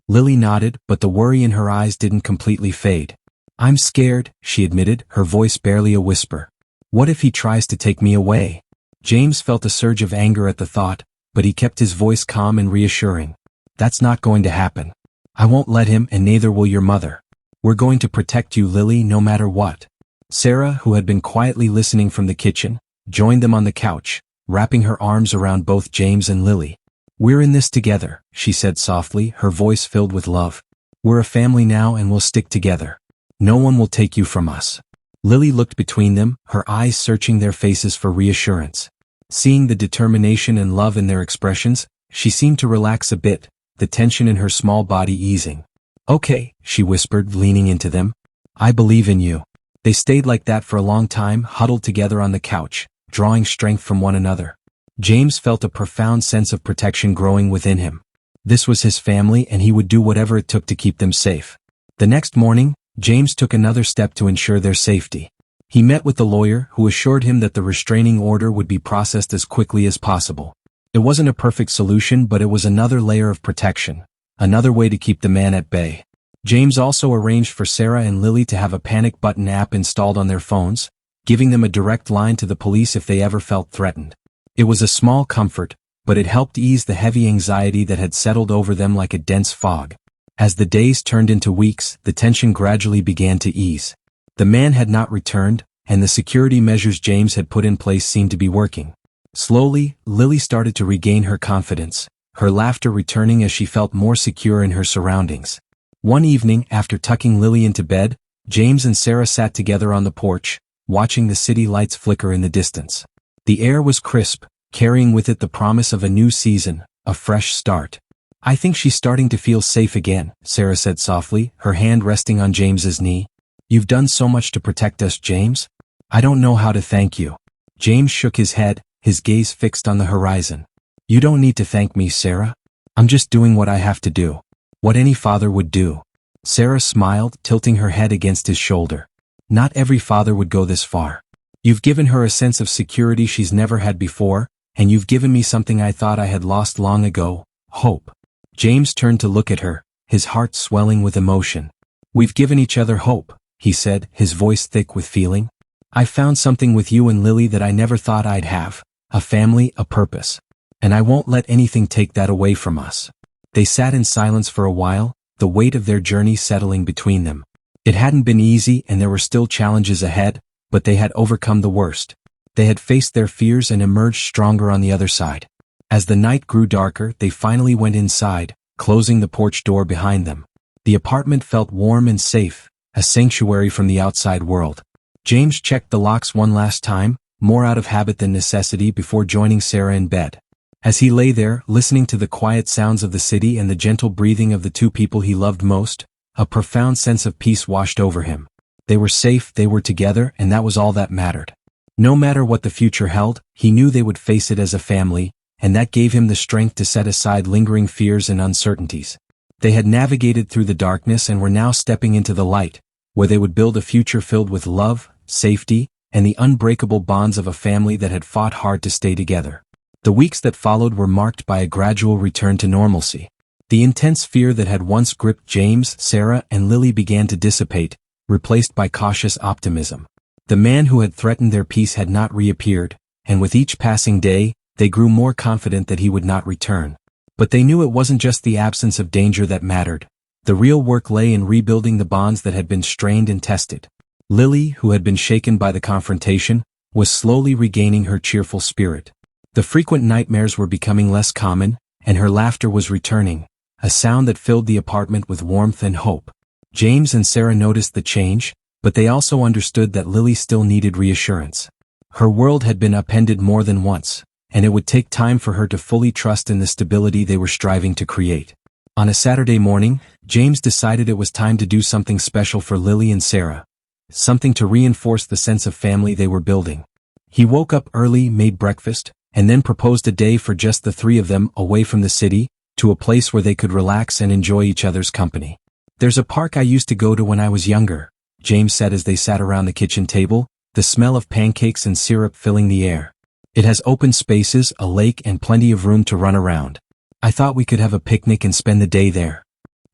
Lily nodded, but the worry in her eyes didn't completely fade. I'm scared, she admitted, her voice barely a whisper. What if he tries to take me away? James felt a surge of anger at the thought, but he kept his voice calm and reassuring. That's not going to happen. I won't let him, and neither will your mother. We're going to protect you, Lily, no matter what. Sarah, who had been quietly listening from the kitchen, joined them on the couch, wrapping her arms around both James and Lily. We're in this together, she said softly, her voice filled with love. We're a family now and we'll stick together. No one will take you from us. Lily looked between them, her eyes searching their faces for reassurance. Seeing the determination and love in their expressions, she seemed to relax a bit, the tension in her small body easing. Okay, she whispered, leaning into them. I believe in you. They stayed like that for a long time, huddled together on the couch, drawing strength from one another. James felt a profound sense of protection growing within him. This was his family and he would do whatever it took to keep them safe. The next morning, James took another step to ensure their safety. He met with the lawyer, who assured him that the restraining order would be processed as quickly as possible. It wasn't a perfect solution, but it was another layer of protection, another way to keep the man at bay. James also arranged for Sarah and Lily to have a panic button app installed on their phones, giving them a direct line to the police if they ever felt threatened. It was a small comfort, but it helped ease the heavy anxiety that had settled over them like a dense fog. As the days turned into weeks, the tension gradually began to ease. The man had not returned, and the security measures James had put in place seemed to be working. Slowly, Lily started to regain her confidence, her laughter returning as she felt more secure in her surroundings. One evening, after tucking Lily into bed, James and Sarah sat together on the porch, watching the city lights flicker in the distance. The air was crisp, carrying with it the promise of a new season, a fresh start. I think she's starting to feel safe again, Sarah said softly, her hand resting on James's knee. You've done so much to protect us, James. I don't know how to thank you. James shook his head, his gaze fixed on the horizon. You don't need to thank me, Sarah. I'm just doing what I have to do. What any father would do. Sarah smiled, tilting her head against his shoulder. Not every father would go this far. You've given her a sense of security she's never had before, and you've given me something I thought I had lost long ago, hope. James turned to look at her, his heart swelling with emotion. We've given each other hope, he said, his voice thick with feeling. I found something with you and Lily that I never thought I'd have, a family, a purpose. And I won't let anything take that away from us. They sat in silence for a while, the weight of their journey settling between them. It hadn't been easy and there were still challenges ahead, but they had overcome the worst. They had faced their fears and emerged stronger on the other side. As the night grew darker, they finally went inside, closing the porch door behind them. The apartment felt warm and safe, a sanctuary from the outside world. James checked the locks one last time, more out of habit than necessity, before joining Sarah in bed. As he lay there, listening to the quiet sounds of the city and the gentle breathing of the two people he loved most, a profound sense of peace washed over him. They were safe, they were together, and that was all that mattered. No matter what the future held, he knew they would face it as a family, and that gave him the strength to set aside lingering fears and uncertainties. They had navigated through the darkness and were now stepping into the light, where they would build a future filled with love, safety, and the unbreakable bonds of a family that had fought hard to stay together. The weeks that followed were marked by a gradual return to normalcy. The intense fear that had once gripped James, Sarah, and Lily began to dissipate, replaced by cautious optimism. The man who had threatened their peace had not reappeared, and with each passing day, they grew more confident that he would not return. But they knew it wasn't just the absence of danger that mattered. The real work lay in rebuilding the bonds that had been strained and tested. Lily, who had been shaken by the confrontation, was slowly regaining her cheerful spirit. The frequent nightmares were becoming less common, and her laughter was returning, a sound that filled the apartment with warmth and hope. James and Sarah noticed the change, but they also understood that Lily still needed reassurance. Her world had been upended more than once, and it would take time for her to fully trust in the stability they were striving to create. On a Saturday morning, James decided it was time to do something special for Lily and Sarah, something to reinforce the sense of family they were building. He woke up early, made breakfast, and then proposed a day for just the three of them, away from the city, to a place where they could relax and enjoy each other's company. There's a park I used to go to when I was younger, James said as they sat around the kitchen table, the smell of pancakes and syrup filling the air. It has open spaces, a lake, and plenty of room to run around. I thought we could have a picnic and spend the day there.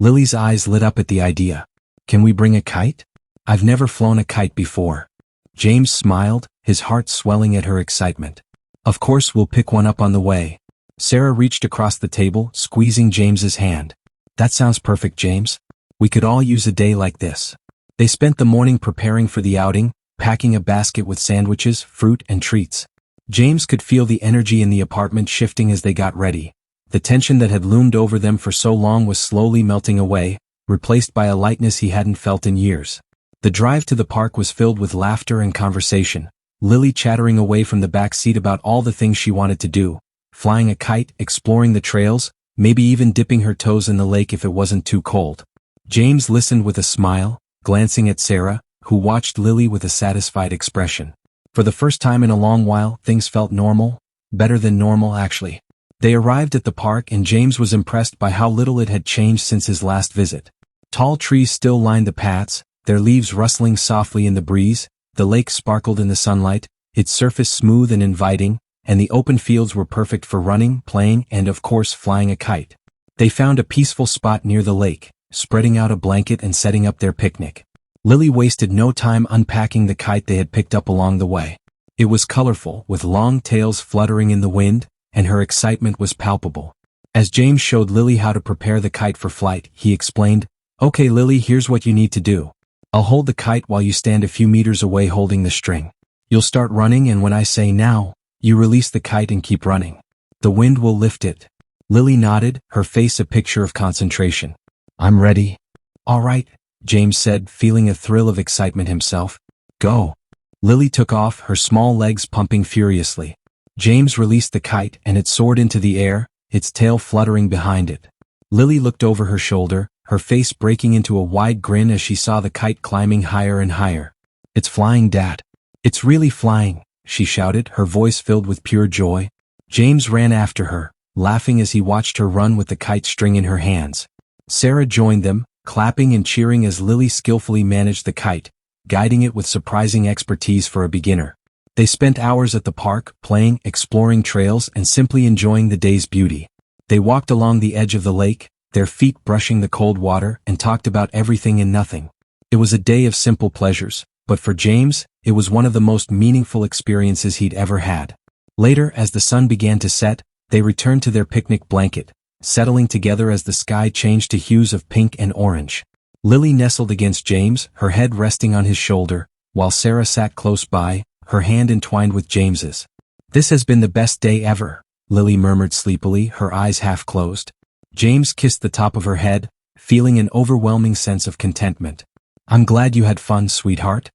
Lily's eyes lit up at the idea. Can we bring a kite? I've never flown a kite before. James smiled, his heart swelling at her excitement. Of course, we'll pick one up on the way. Sarah reached across the table, squeezing James's hand. That sounds perfect, James. We could all use a day like this. They spent the morning preparing for the outing, packing a basket with sandwiches, fruit, and treats. James could feel the energy in the apartment shifting as they got ready. The tension that had loomed over them for so long was slowly melting away, replaced by a lightness he hadn't felt in years. The drive to the park was filled with laughter and conversation, Lily chattering away from the back seat about all the things she wanted to do, flying a kite, exploring the trails, maybe even dipping her toes in the lake if it wasn't too cold. James listened with a smile, glancing at Sarah, who watched Lily with a satisfied expression. For the first time in a long while, things felt normal, better than normal actually. They arrived at the park and James was impressed by how little it had changed since his last visit. Tall trees still lined the paths, their leaves rustling softly in the breeze, the lake sparkled in the sunlight, its surface smooth and inviting, and the open fields were perfect for running, playing, and of course flying a kite. They found a peaceful spot near the lake, spreading out a blanket and setting up their picnic. Lily wasted no time unpacking the kite they had picked up along the way. It was colorful, with long tails fluttering in the wind, and her excitement was palpable. As James showed Lily how to prepare the kite for flight, he explained, "Okay, Lily, here's what you need to do. I'll hold the kite while you stand a few meters away holding the string. You'll start running and when I say now, you release the kite and keep running. The wind will lift it." Lily nodded, her face a picture of concentration. "I'm ready." "All right," James said, feeling a thrill of excitement himself. "Go." Lily took off, her small legs pumping furiously. James released the kite and it soared into the air, its tail fluttering behind it. Lily looked over her shoulder, her face breaking into a wide grin as she saw the kite climbing higher and higher. "It's flying, Dad. It's really flying," she shouted, her voice filled with pure joy. James ran after her, laughing as he watched her run with the kite string in her hands. Sarah joined them, clapping and cheering as Lily skillfully managed the kite, guiding it with surprising expertise for a beginner. They spent hours at the park, playing, exploring trails, and simply enjoying the day's beauty. They walked along the edge of the lake, their feet brushing the cold water, and talked about everything and nothing. It was a day of simple pleasures, but for James, it was one of the most meaningful experiences he'd ever had. Later, as the sun began to set, they returned to their picnic blanket, settling together as the sky changed to hues of pink and orange. Lily nestled against James, her head resting on his shoulder, while Sarah sat close by, her hand entwined with James's. "This has been the best day ever," Lily murmured sleepily, her eyes half closed. James kissed the top of her head, feeling an overwhelming sense of contentment. "I'm glad you had fun, sweetheart."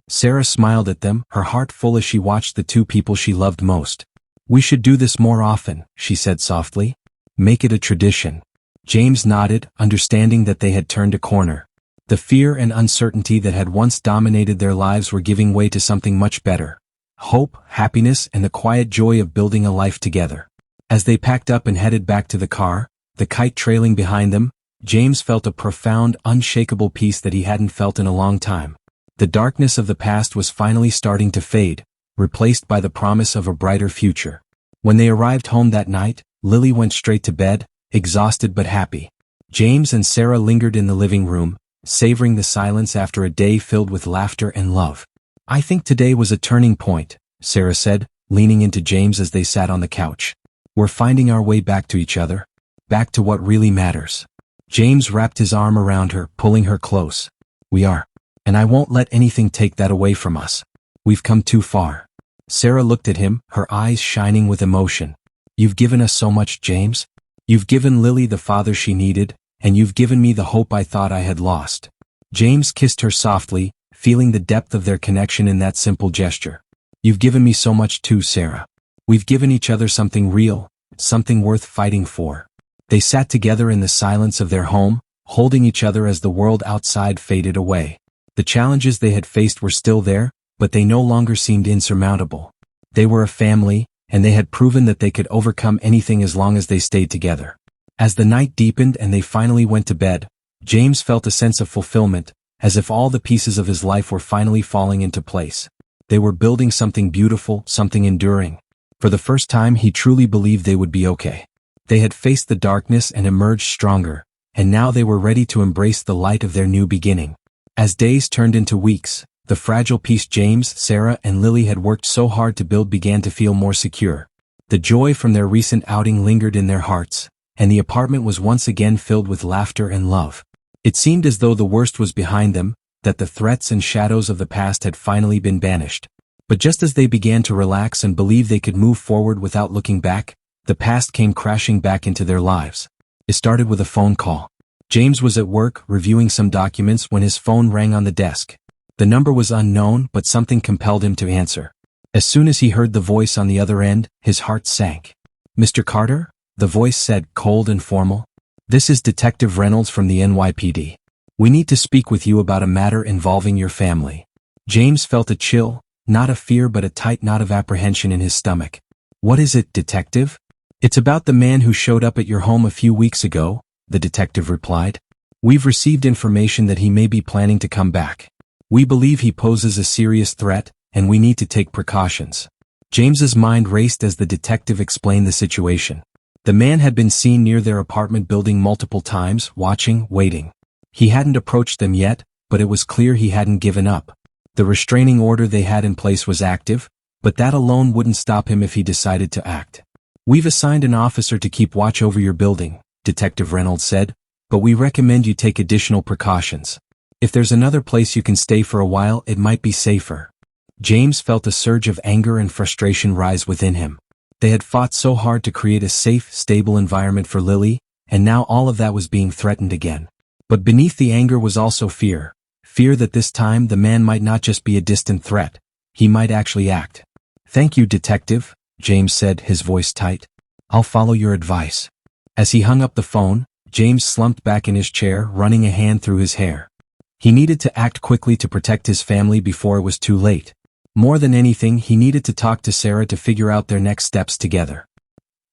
Sarah smiled at them, her heart full as she watched the two people she loved most. "We should do this more often," she said softly. "Make it a tradition." James nodded, understanding that they had turned a corner. The fear and uncertainty that had once dominated their lives were giving way to something much better. Hope, happiness, and the quiet joy of building a life together. As they packed up and headed back to the car, the kite trailing behind them, James felt a profound, unshakable peace that he hadn't felt in a long time. The darkness of the past was finally starting to fade, replaced by the promise of a brighter future. When they arrived home that night, Lily went straight to bed, exhausted but happy. James and Sarah lingered in the living room, savoring the silence after a day filled with laughter and love. "I think today was a turning point," Sarah said, leaning into James as they sat on the couch. "We're finding our way back to each other. Back to what really matters." James wrapped his arm around her, pulling her close. "We are. And I won't let anything take that away from us. We've come too far." Sarah looked at him, her eyes shining with emotion. "You've given us so much, James. You've given Lily the father she needed, and you've given me the hope I thought I had lost." James kissed her softly, feeling the depth of their connection in that simple gesture. "You've given me so much too, Sarah. We've given each other something real, something worth fighting for." They sat together in the silence of their home, holding each other as the world outside faded away. The challenges they had faced were still there, but they no longer seemed insurmountable. They were a family, and they had proven that they could overcome anything as long as they stayed together. As the night deepened and they finally went to bed, James felt a sense of fulfillment, as if all the pieces of his life were finally falling into place. They were building something beautiful, something enduring. For the first time he truly believed they would be okay. They had faced the darkness and emerged stronger, and now they were ready to embrace the light of their new beginning. As days turned into weeks, the fragile piece James, Sarah, and Lily had worked so hard to build began to feel more secure. The joy from their recent outing lingered in their hearts, and the apartment was once again filled with laughter and love. It seemed as though the worst was behind them, that the threats and shadows of the past had finally been banished. But just as they began to relax and believe they could move forward without looking back, the past came crashing back into their lives. It started with a phone call. James was at work, reviewing some documents when his phone rang on the desk. The number was unknown, but something compelled him to answer. As soon as he heard the voice on the other end, his heart sank. "Mr. Carter?" the voice said, cold and formal. "This is Detective Reynolds from the NYPD. We need to speak with you about a matter involving your family." James felt a chill, not a fear but a tight knot of apprehension in his stomach. "What is it, detective?" "It's about the man who showed up at your home a few weeks ago," the detective replied. "We've received information that he may be planning to come back. We believe he poses a serious threat, and we need to take precautions." James's mind raced as the detective explained the situation. The man had been seen near their apartment building multiple times, watching, waiting. He hadn't approached them yet, but it was clear he hadn't given up. The restraining order they had in place was active, but that alone wouldn't stop him if he decided to act. "We've assigned an officer to keep watch over your building," Detective Reynolds said, "but we recommend you take additional precautions. If there's another place you can stay for a while, it might be safer." James felt a surge of anger and frustration rise within him. They had fought so hard to create a safe, stable environment for Lily, and now all of that was being threatened again. But beneath the anger was also fear. Fear that this time the man might not just be a distant threat. He might actually act. "Thank you, detective," James said, his voice tight. "I'll follow your advice." As he hung up the phone, James slumped back in his chair, running a hand through his hair. He needed to act quickly to protect his family before it was too late. More than anything, he needed to talk to Sarah to figure out their next steps together.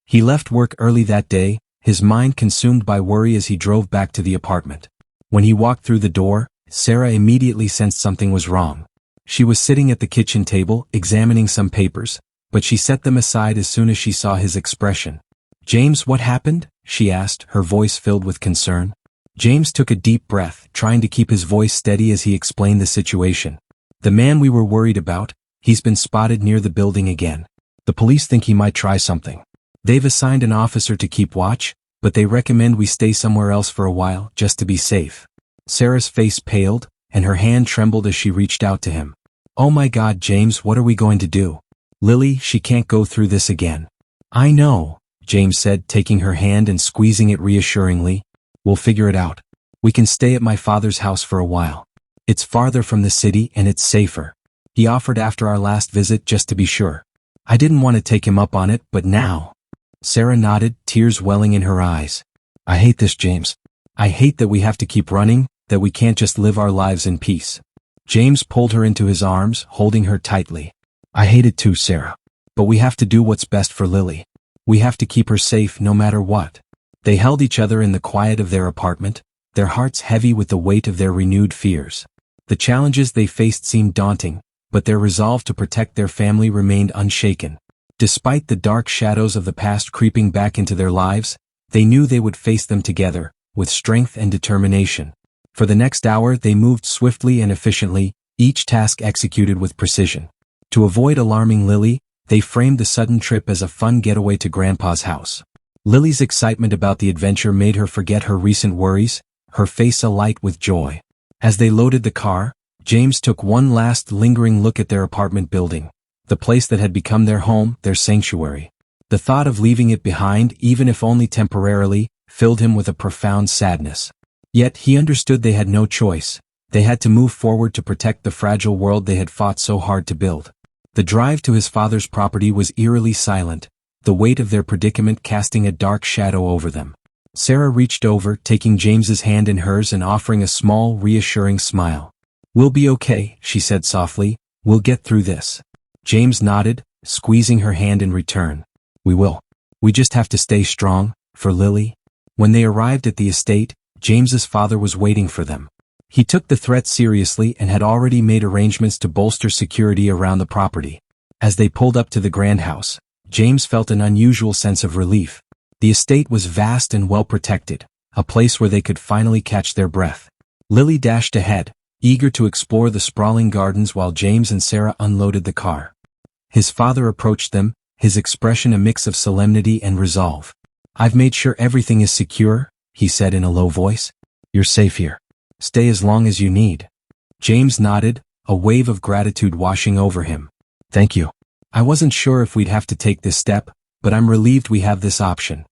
He left work early that day, his mind consumed by worry as he drove back to the apartment. When he walked through the door, Sarah immediately sensed something was wrong. She was sitting at the kitchen table, examining some papers, but she set them aside as soon as she saw his expression. "James, what happened?" she asked, her voice filled with concern. James took a deep breath, trying to keep his voice steady as he explained the situation. "The man we were worried about, he's been spotted near the building again. The police think he might try something. They've assigned an officer to keep watch, but they recommend we stay somewhere else for a while, just to be safe." Sarah's face paled, and her hand trembled as she reached out to him. "Oh my God, James, what are we going to do? Lily, she can't go through this again." "I know," James said, taking her hand and squeezing it reassuringly. "We'll figure it out. We can stay at my father's house for a while. It's farther from the city and it's safer. He offered after our last visit just to be sure. I didn't want to take him up on it, but now." Sarah nodded, tears welling in her eyes. "I hate this, James. I hate that we have to keep running, that we can't just live our lives in peace." James pulled her into his arms, holding her tightly. "I hate it too, Sarah. But we have to do what's best for Lily. We have to keep her safe no matter what." They held each other in the quiet of their apartment, their hearts heavy with the weight of their renewed fears. The challenges they faced seemed daunting, but their resolve to protect their family remained unshaken. Despite the dark shadows of the past creeping back into their lives, they knew they would face them together, with strength and determination. For the next hour they moved swiftly and efficiently, each task executed with precision. To avoid alarming Lily, they framed the sudden trip as a fun getaway to Grandpa's house. Lily's excitement about the adventure made her forget her recent worries, her face alight with joy. As they loaded the car, James took one last lingering look at their apartment building, the place that had become their home, their sanctuary. The thought of leaving it behind, even if only temporarily, filled him with a profound sadness. Yet he understood they had no choice. They had to move forward to protect the fragile world they had fought so hard to build. The drive to his father's property was eerily silent, the weight of their predicament casting a dark shadow over them. Sarah reached over, taking James's hand in hers and offering a small, reassuring smile. "We'll be okay," she said softly. "We'll get through this." James nodded, squeezing her hand in return. "We will. We just have to stay strong, for Lily." When they arrived at the estate, James's father was waiting for them. He took the threat seriously and had already made arrangements to bolster security around the property. As they pulled up to the grand house, James felt an unusual sense of relief. The estate was vast and well protected, a place where they could finally catch their breath. Lily dashed ahead, eager to explore the sprawling gardens while James and Sarah unloaded the car. His father approached them, his expression a mix of solemnity and resolve. "I've made sure everything is secure," he said in a low voice. "You're safe here. Stay as long as you need." James nodded, a wave of gratitude washing over him. "Thank you. I wasn't sure if we'd have to take this step, but I'm relieved we have this option."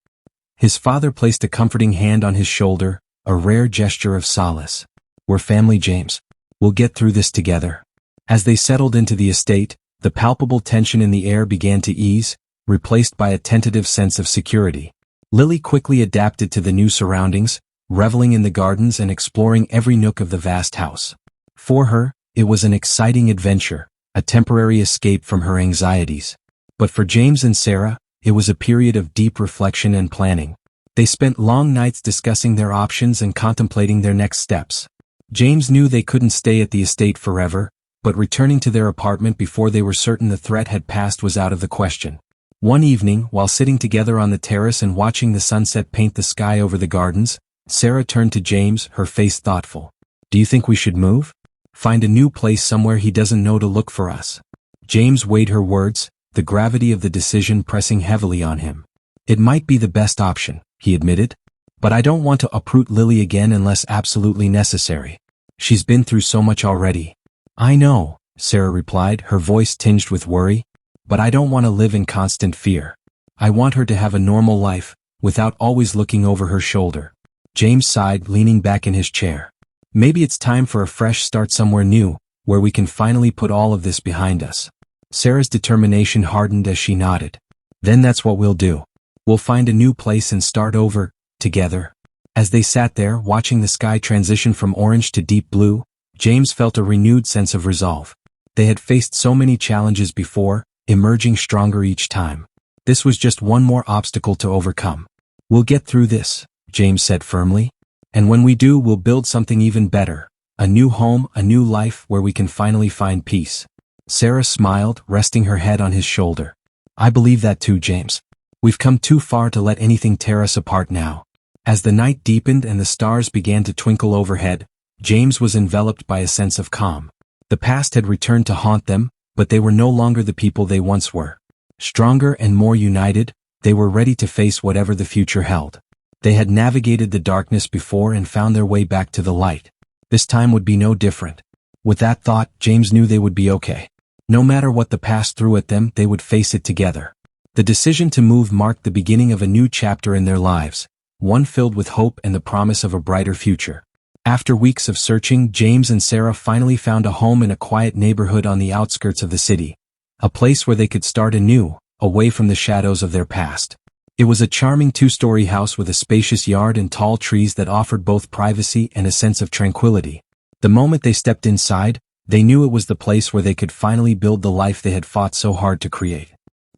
His father placed a comforting hand on his shoulder, a rare gesture of solace. "We're family, James. We'll get through this together." As they settled into the estate, the palpable tension in the air began to ease, replaced by a tentative sense of security. Lily quickly adapted to the new surroundings, reveling in the gardens and exploring every nook of the vast house. For her, it was an exciting adventure, a temporary escape from her anxieties. But for James and Sarah, it was a period of deep reflection and planning. They spent long nights discussing their options and contemplating their next steps. James knew they couldn't stay at the estate forever, but returning to their apartment before they were certain the threat had passed was out of the question. One evening, while sitting together on the terrace and watching the sunset paint the sky over the gardens, Sarah turned to James, her face thoughtful. "Do you think we should move? Find a new place somewhere he doesn't know to look for us?" James weighed her words, the gravity of the decision pressing heavily on him. "It might be the best option," he admitted. "But I don't want to uproot Lily again unless absolutely necessary. She's been through so much already." "I know," Sarah replied, her voice tinged with worry. "But I don't want to live in constant fear. I want her to have a normal life, without always looking over her shoulder." James sighed, leaning back in his chair. "Maybe it's time for a fresh start somewhere new, where we can finally put all of this behind us." Sarah's determination hardened as she nodded. "Then that's what we'll do. We'll find a new place and start over, together." As they sat there, watching the sky transition from orange to deep blue, James felt a renewed sense of resolve. They had faced so many challenges before, emerging stronger each time. This was just one more obstacle to overcome. "We'll get through this," James said firmly. "And when we do, we'll build something even better. A new home, a new life where we can finally find peace." Sarah smiled, resting her head on his shoulder. "I believe that too, James. We've come too far to let anything tear us apart now." As the night deepened and the stars began to twinkle overhead, James was enveloped by a sense of calm. The past had returned to haunt them, but they were no longer the people they once were. Stronger and more united, they were ready to face whatever the future held. They had navigated the darkness before and found their way back to the light. This time would be no different. With that thought, James knew they would be okay. No matter what the past threw at them, they would face it together. The decision to move marked the beginning of a new chapter in their lives, one filled with hope and the promise of a brighter future. After weeks of searching, James and Sarah finally found a home in a quiet neighborhood on the outskirts of the city. A place where they could start anew, away from the shadows of their past. It was a charming two-story house with a spacious yard and tall trees that offered both privacy and a sense of tranquility. The moment they stepped inside, they knew it was the place where they could finally build the life they had fought so hard to create.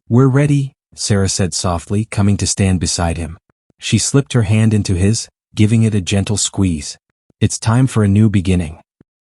"We're ready," Sarah said softly, coming to stand beside him. She slipped her hand into his, giving it a gentle squeeze. "It's time for a new beginning."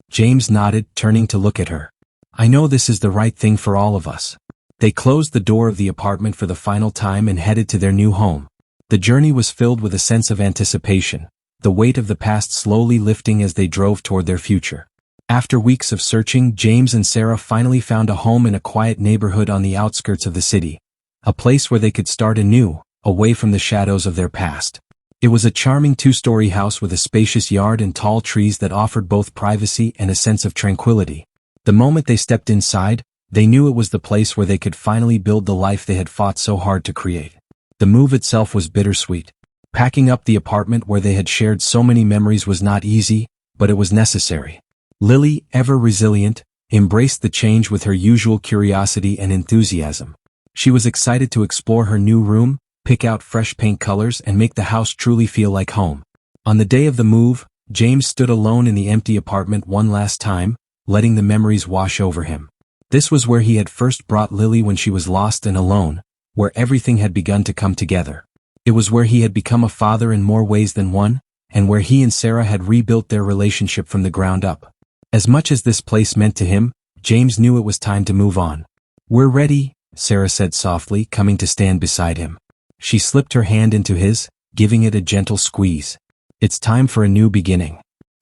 James nodded, turning to look at her. "I know this is the right thing for all of us." They closed the door of the apartment for the final time and headed to their new home. The journey was filled with a sense of anticipation, the weight of the past slowly lifting as they drove toward their future. After weeks of searching, James and Sarah finally found a home in a quiet neighborhood on the outskirts of the city. A place where they could start anew, away from the shadows of their past. It was a charming two-story house with a spacious yard and tall trees that offered both privacy and a sense of tranquility. The moment they stepped inside, they knew it was the place where they could finally build the life they had fought so hard to create. The move itself was bittersweet. Packing up the apartment where they had shared so many memories was not easy, but it was necessary. Lily, ever resilient, embraced the change with her usual curiosity and enthusiasm. She was excited to explore her new room, pick out fresh paint colors and make the house truly feel like home. On the day of the move, James stood alone in the empty apartment one last time, letting the memories wash over him. This was where he had first brought Lily when she was lost and alone, where everything had begun to come together. It was where he had become a father in more ways than one, and where he and Sarah had rebuilt their relationship from the ground up. As much as this place meant to him, James knew it was time to move on. "We're ready," Sarah said softly, coming to stand beside him. She slipped her hand into his, giving it a gentle squeeze. "It's time for a new beginning."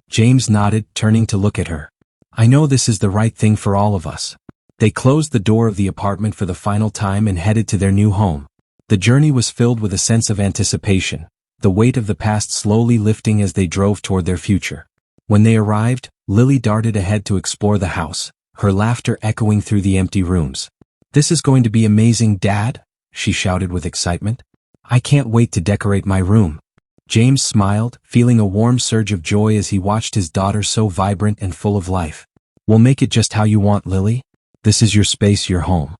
James nodded, turning to look at her. "I know this is the right thing for all of us." They closed the door of the apartment for the final time and headed to their new home. The journey was filled with a sense of anticipation, the weight of the past slowly lifting as they drove toward their future. When they arrived, Lily darted ahead to explore the house, her laughter echoing through the empty rooms. "This is going to be amazing, Dad," she shouted with excitement. "I can't wait to decorate my room." James smiled, feeling a warm surge of joy as he watched his daughter so vibrant and full of life. "We'll make it just how you want, Lily. This is your space, your home."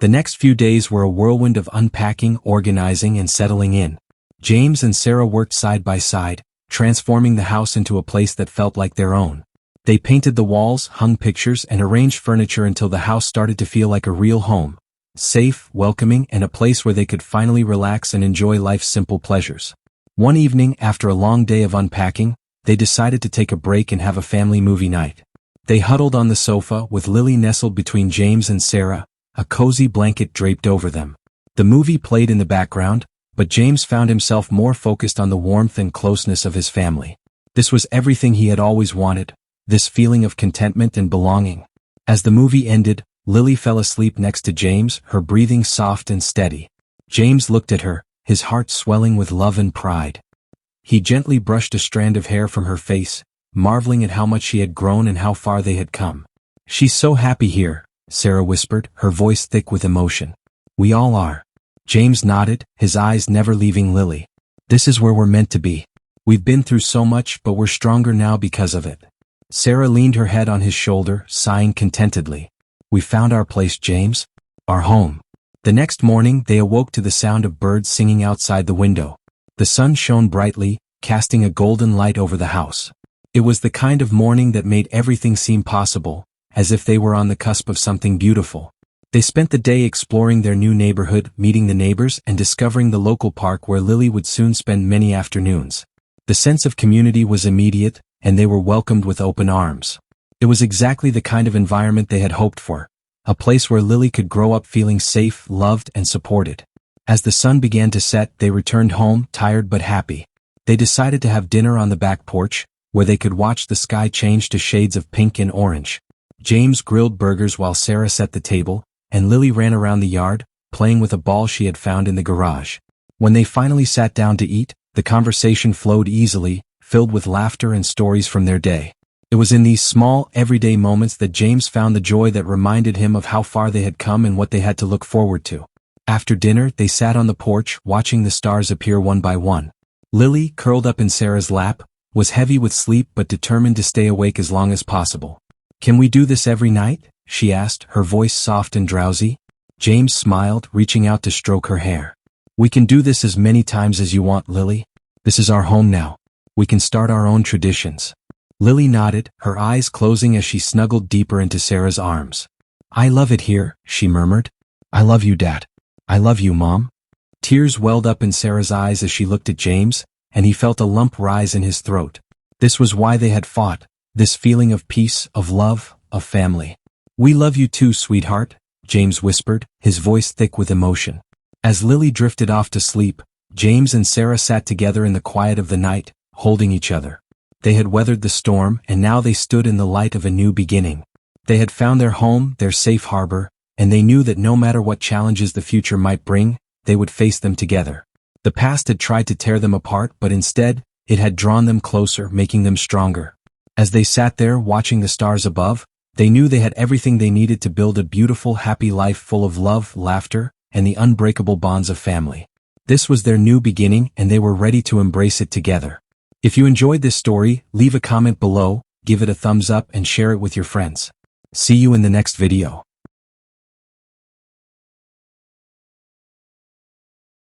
The next few days were a whirlwind of unpacking, organizing, and settling in. James and Sarah worked side by side, transforming the house into a place that felt like their own. They painted the walls, hung pictures, and arranged furniture until the house started to feel like a real home. Safe, welcoming, and a place where they could finally relax and enjoy life's simple pleasures. One evening, after a long day of unpacking, they decided to take a break and have a family movie night. They huddled on the sofa, with Lily nestled between James and Sarah, a cozy blanket draped over them. The movie played in the background, but James found himself more focused on the warmth and closeness of his family. This was everything he had always wanted, this feeling of contentment and belonging. As the movie ended, Lily fell asleep next to James, her breathing soft and steady. James looked at her, his heart swelling with love and pride. He gently brushed a strand of hair from her face, marveling at how much she had grown and how far they had come. "She's so happy here," Sarah whispered, her voice thick with emotion. "We all are." James nodded, his eyes never leaving Lily. "This is where we're meant to be. We've been through so much, but we're stronger now because of it." Sarah leaned her head on his shoulder, sighing contentedly. "We found our place, James. Our home." The next morning they awoke to the sound of birds singing outside the window. The sun shone brightly, casting a golden light over the house. It was the kind of morning that made everything seem possible, as if they were on the cusp of something beautiful. They spent the day exploring their new neighborhood, meeting the neighbors, and discovering the local park where Lily would soon spend many afternoons. The sense of community was immediate, and they were welcomed with open arms. It was exactly the kind of environment they had hoped for, a place where Lily could grow up feeling safe, loved, and supported. As the sun began to set, they returned home, tired but happy. They decided to have dinner on the back porch, where they could watch the sky change to shades of pink and orange. James grilled burgers while Sarah set the table, and Lily ran around the yard, playing with a ball she had found in the garage. When they finally sat down to eat, the conversation flowed easily, filled with laughter and stories from their day. It was in these small, everyday moments that James found the joy that reminded him of how far they had come and what they had to look forward to. After dinner, they sat on the porch, watching the stars appear one by one. Lily, curled up in Sarah's lap, was heavy with sleep but determined to stay awake as long as possible. "Can we do this every night?" she asked, her voice soft and drowsy. James smiled, reaching out to stroke her hair. "We can do this as many times as you want, Lily. This is our home now. We can start our own traditions." Lily nodded, her eyes closing as she snuggled deeper into Sarah's arms. "I love it here," she murmured. "I love you, Dad. I love you, Mom." Tears welled up in Sarah's eyes as she looked at James, and he felt a lump rise in his throat. This was why they had fought, this feeling of peace, of love, of family. "We love you too, sweetheart," James whispered, his voice thick with emotion. As Lily drifted off to sleep, James and Sarah sat together in the quiet of the night, holding each other. They had weathered the storm, and now they stood in the light of a new beginning. They had found their home, their safe harbor, and they knew that no matter what challenges the future might bring, they would face them together. The past had tried to tear them apart, but instead, it had drawn them closer, making them stronger. As they sat there watching the stars above, they knew they had everything they needed to build a beautiful, happy life full of love, laughter, and the unbreakable bonds of family. This was their new beginning, and they were ready to embrace it together. If you enjoyed this story, leave a comment below, give it a thumbs up, and share it with your friends. See you in the next video.